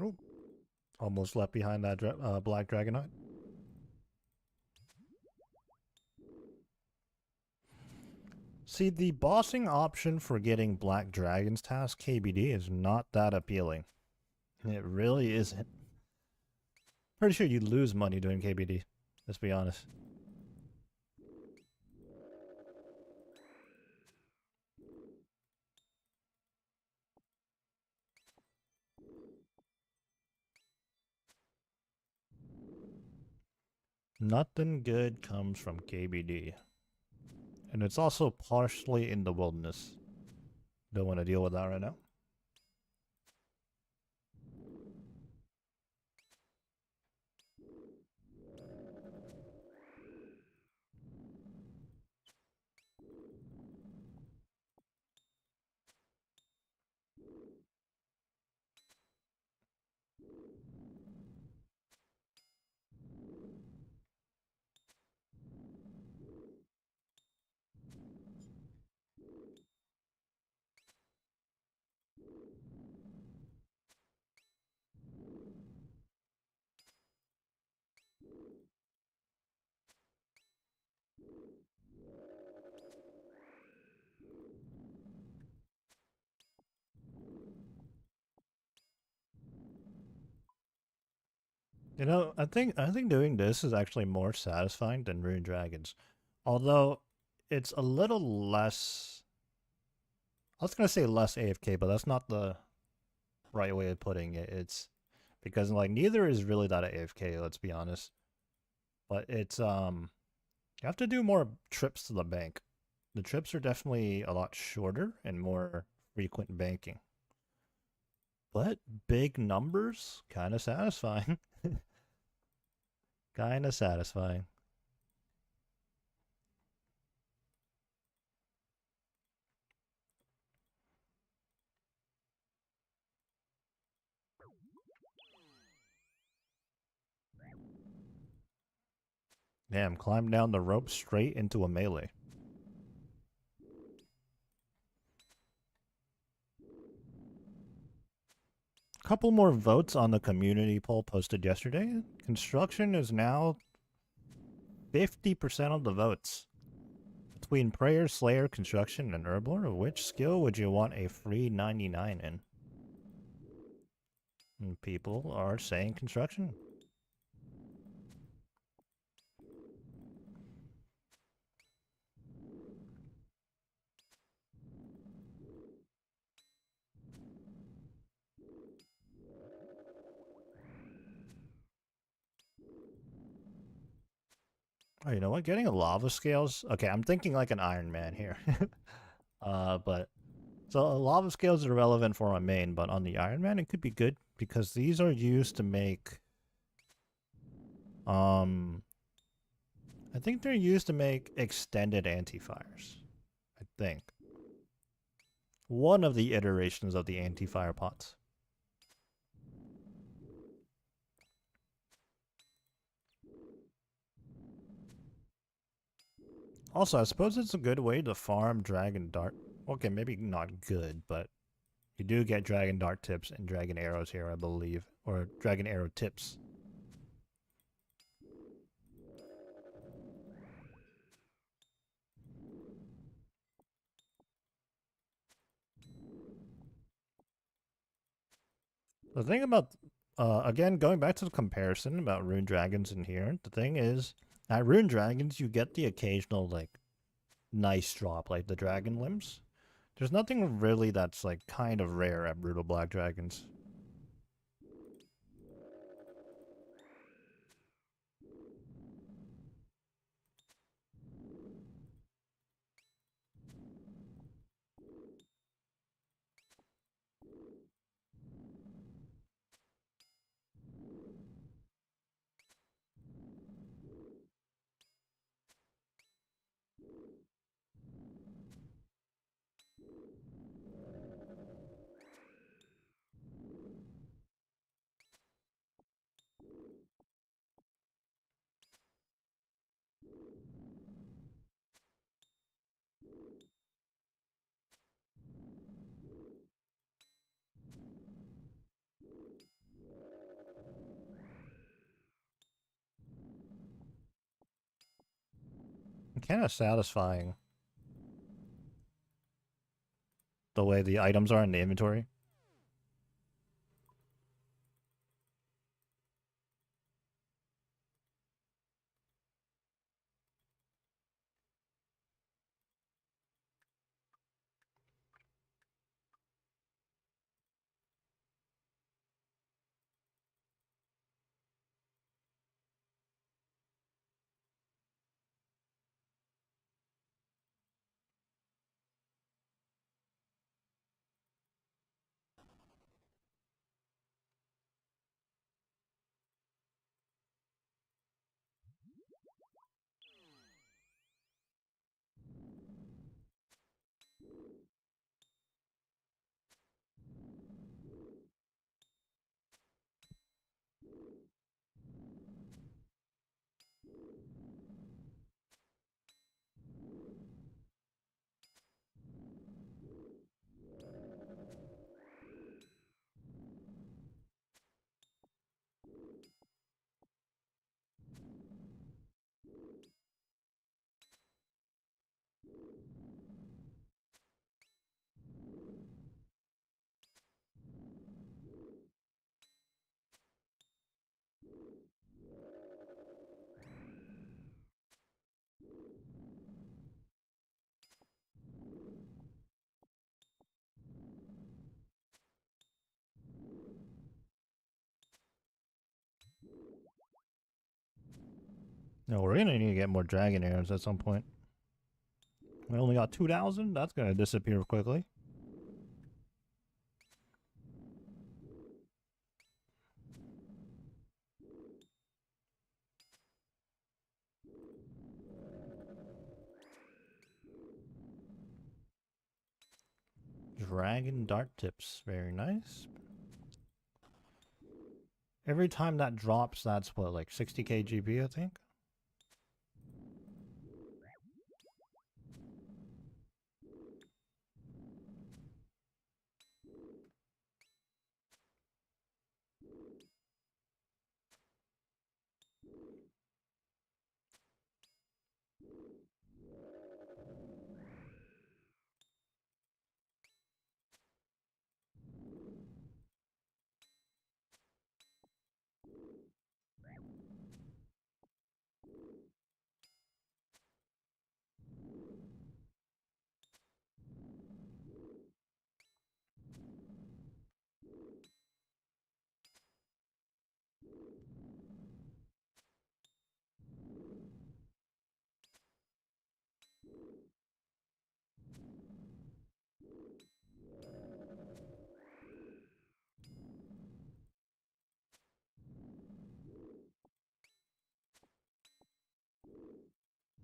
Oh, almost left behind that Black Dragonite. See, the bossing option for getting Black Dragon's task KBD is not that appealing. It really isn't. Pretty sure you'd lose money doing KBD. Let's be honest. Nothing good comes from KBD. And it's also partially in the wilderness. Don't want to deal with that right now. You know, I think doing this is actually more satisfying than Rune Dragons. Although it's a little less, I was gonna say less AFK, but that's not the right way of putting it. It's because like neither is really that AFK, let's be honest. But it's you have to do more trips to the bank. The trips are definitely a lot shorter and more frequent banking. But big numbers, kind of satisfying. Kind of satisfying. Damn, climb down the rope straight into a melee. Couple more votes on the community poll posted yesterday. Construction is now 50% of the votes. Between Prayer, Slayer, Construction, and Herblore, which skill would you want a free 99 in? And people are saying Construction. Oh, you know what? Getting a lava scales. Okay, I'm thinking like an Iron Man here. But so lava scales are relevant for my main, but on the Iron Man, it could be good because these are used to make. Um, I think they're used to make extended anti-fires. I think one of the iterations of the anti-fire pots. Also, I suppose it's a good way to farm Dragon Dart. Okay, maybe not good, but you do get Dragon Dart tips and Dragon Arrows here, I believe. Or Dragon Arrow tips. The thing about, again, going back to the comparison about Rune Dragons in here, the thing is, at Rune Dragons, you get the occasional, like, nice drop, like the Dragon Limbs. There's nothing really that's, like, kind of rare at Brutal Black Dragons. Kind of satisfying the way the items are in the inventory. No, we're gonna need to get more dragon arrows at some point. We only got 2,000? That's gonna disappear quickly. Dragon dart tips. Very nice. Every time that drops, that's what, like 60k GP, I think?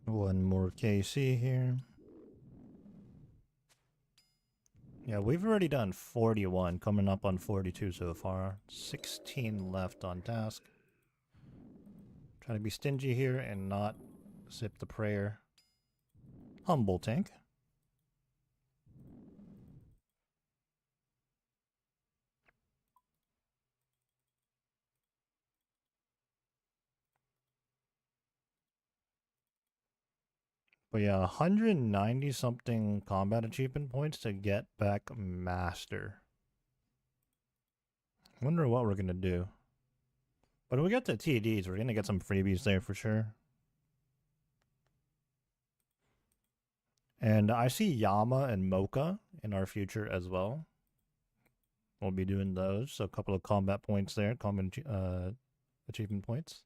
One more KC here. Yeah, we've already done 41, coming up on 42 so far. 16 left on task. Trying to be stingy here and not sip the prayer. Humble tank. But yeah, 190 something combat achievement points to get back Master. Wonder what we're gonna do. But when we get to TDs, we're gonna get some freebies there for sure. And I see Yama and Mocha in our future as well. We'll be doing those. So a couple of combat points there, combat achievement points.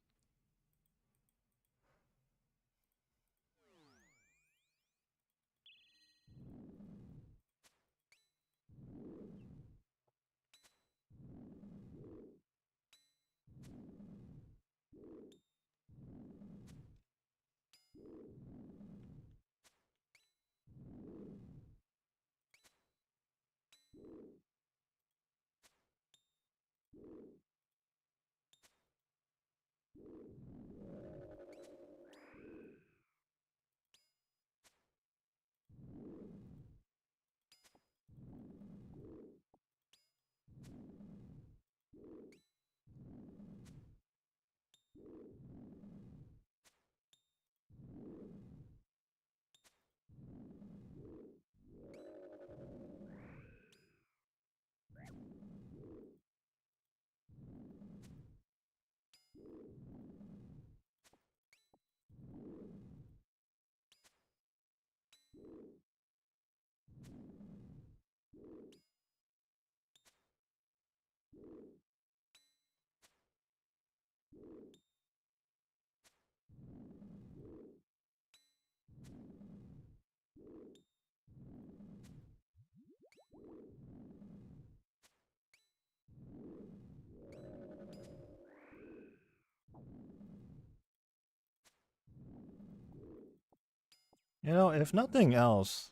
You know, if nothing else,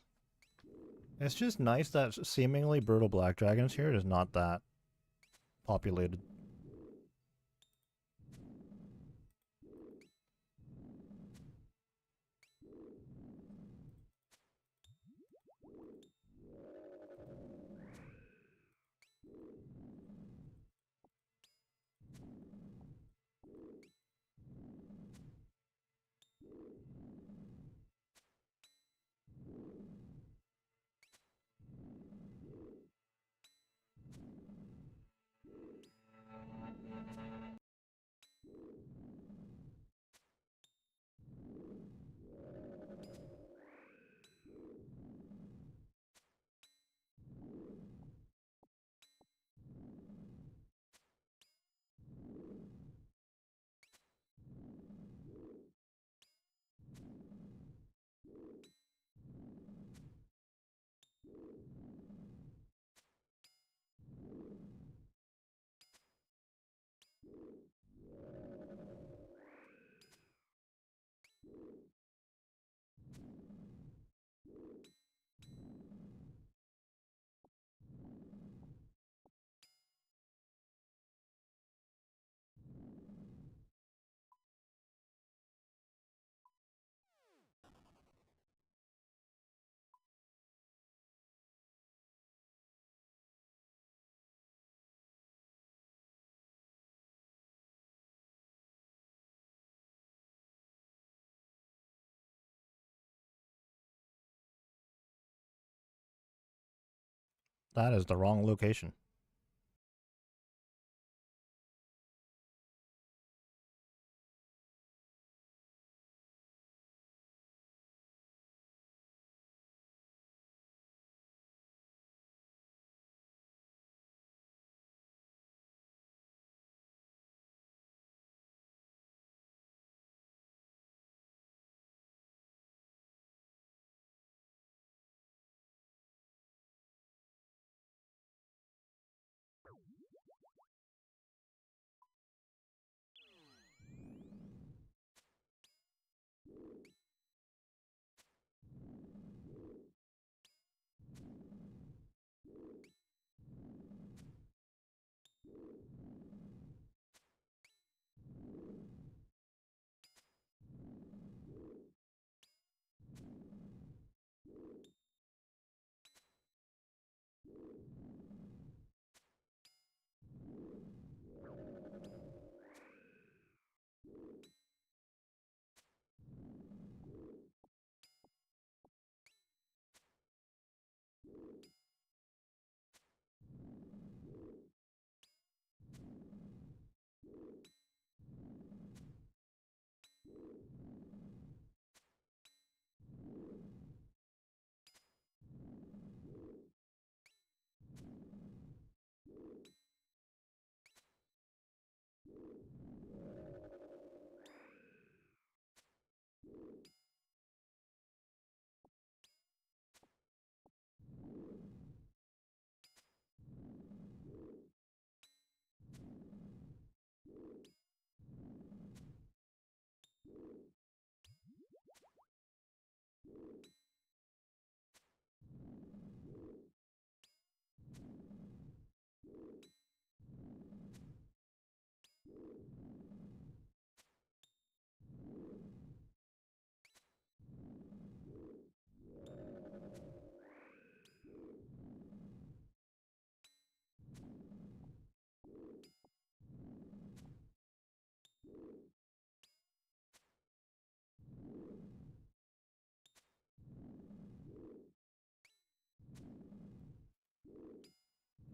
it's just nice that seemingly brutal black dragons here is not that populated. That is the wrong location.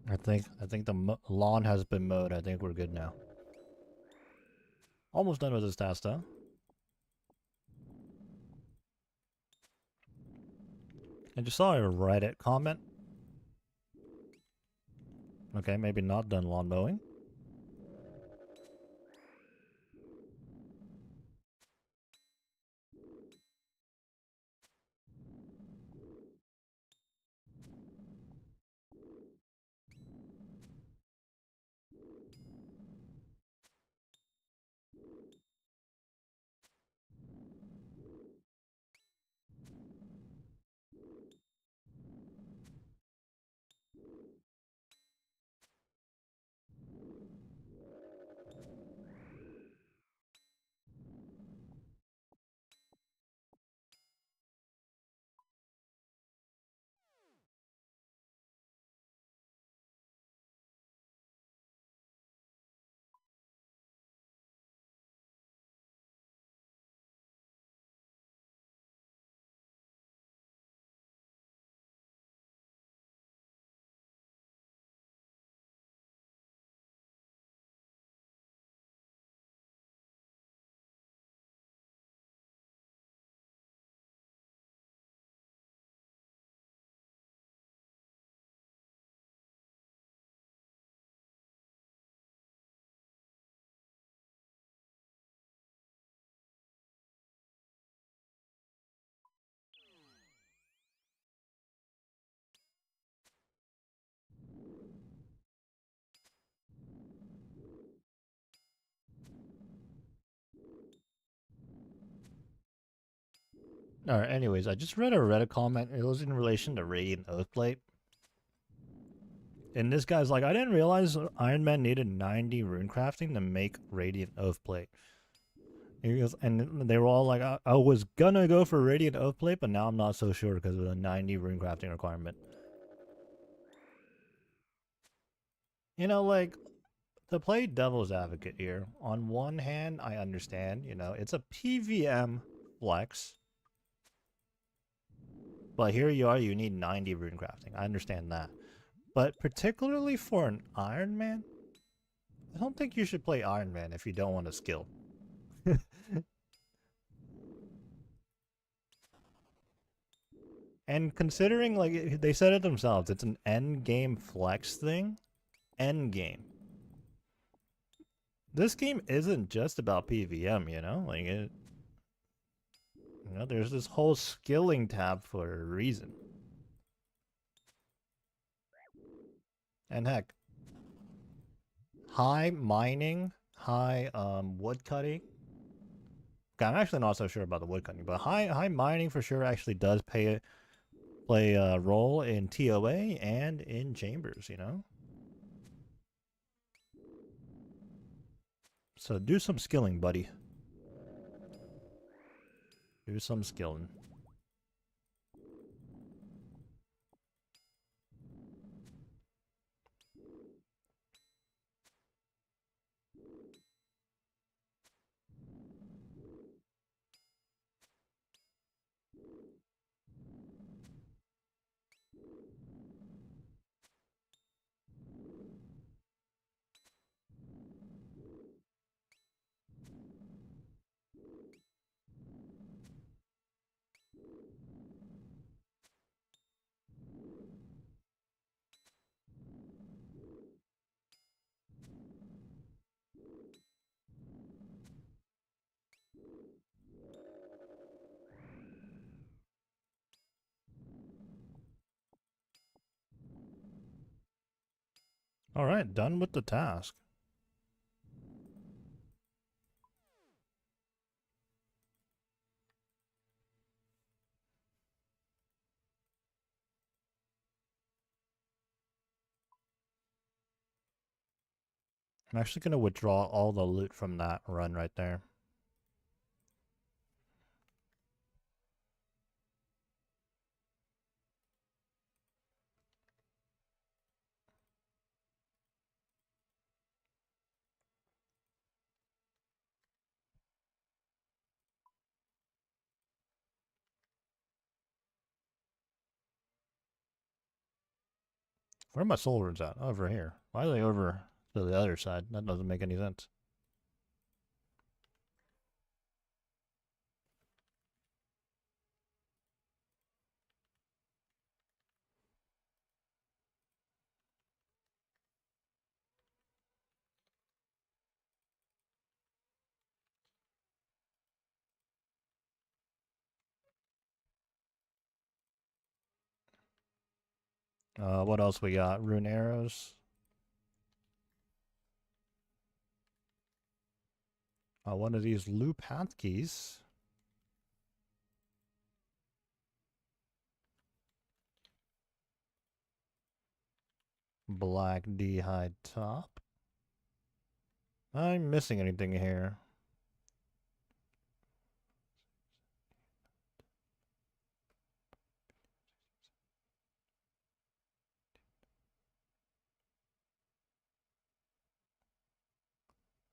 I think the lawn has been mowed. I think we're good now. Almost done with this task though. I just saw a Reddit comment. Okay, maybe not done lawn mowing. Alright, anyways, I just read a Reddit comment. It was in relation to Radiant Oathplate. And this guy's like, I didn't realize Iron Man needed 90 rune crafting to make Radiant Oathplate. And they were all like, I was gonna go for Radiant Oathplate, but now I'm not so sure because of the 90 rune crafting requirement. You know, like, to play devil's advocate here, on one hand, I understand, you know, it's a PVM flex. But here you are, you need 90 rune crafting. I understand that. But particularly for an Iron Man, I don't think you should play Iron Man if you don't want a skill. And considering, like, they said it themselves, it's an end game flex thing. End game. This game isn't just about PVM, you know? Like, there's this whole skilling tab for a reason. And heck, high mining, high wood cutting. Okay, I'm actually not so sure about the wood cutting, but high mining for sure actually does play a role in TOA and in chambers, you know? So do some skilling, buddy. Do some skilling. Alright, done with the task. I'm actually going to withdraw all the loot from that run right there. Where are my soul runes at? Over here. Why are they over to the other side? That doesn't make any sense. What else we got? Rune arrows. One of these loop keys. Black D-hide top. I'm missing anything here.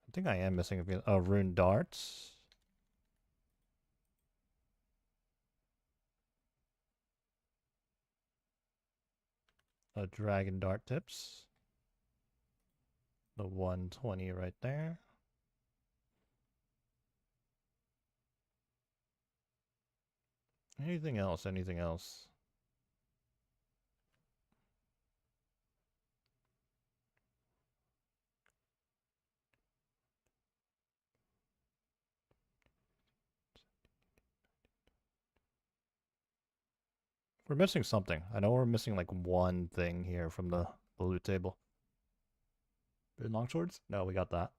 I think I am missing a few. Oh, rune darts. Dragon dart tips. The 120 right there. Anything else? Anything else? We're missing something. I know we're missing like one thing here from the loot table. Longswords? No, we got that.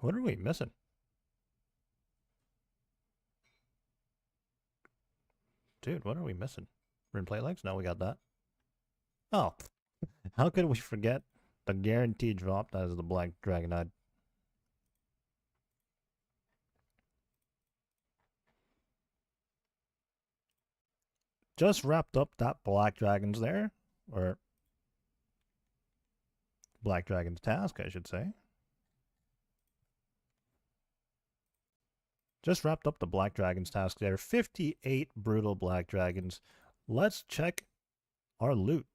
What are we missing? Dude, what are we missing? Rune plate legs? No, we got that. Oh, how could we forget the guaranteed drop that is the black dragonite? Just wrapped up that black dragons there, or black dragon's task, I should say. Just wrapped up the black dragons task there. 58 brutal black dragons. let's check our loot.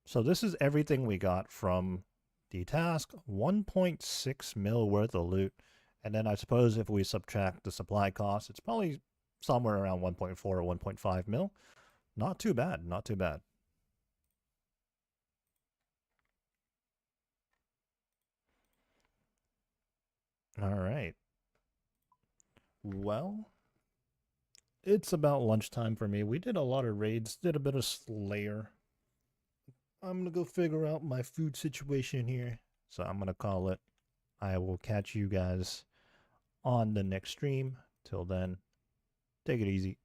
So this is everything we got from the task, 1.6 mil worth of loot. And then I suppose if we subtract the supply cost, it's probably somewhere around 1.4 or 1.5 mil. Not too bad, not too bad. All right. Well, it's about lunchtime for me. We did a lot of raids, did a bit of Slayer. I'm gonna go figure out my food situation here. So I'm gonna call it. I will catch you guys on the next stream. Till then, take it easy.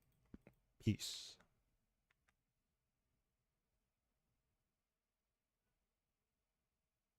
Peace.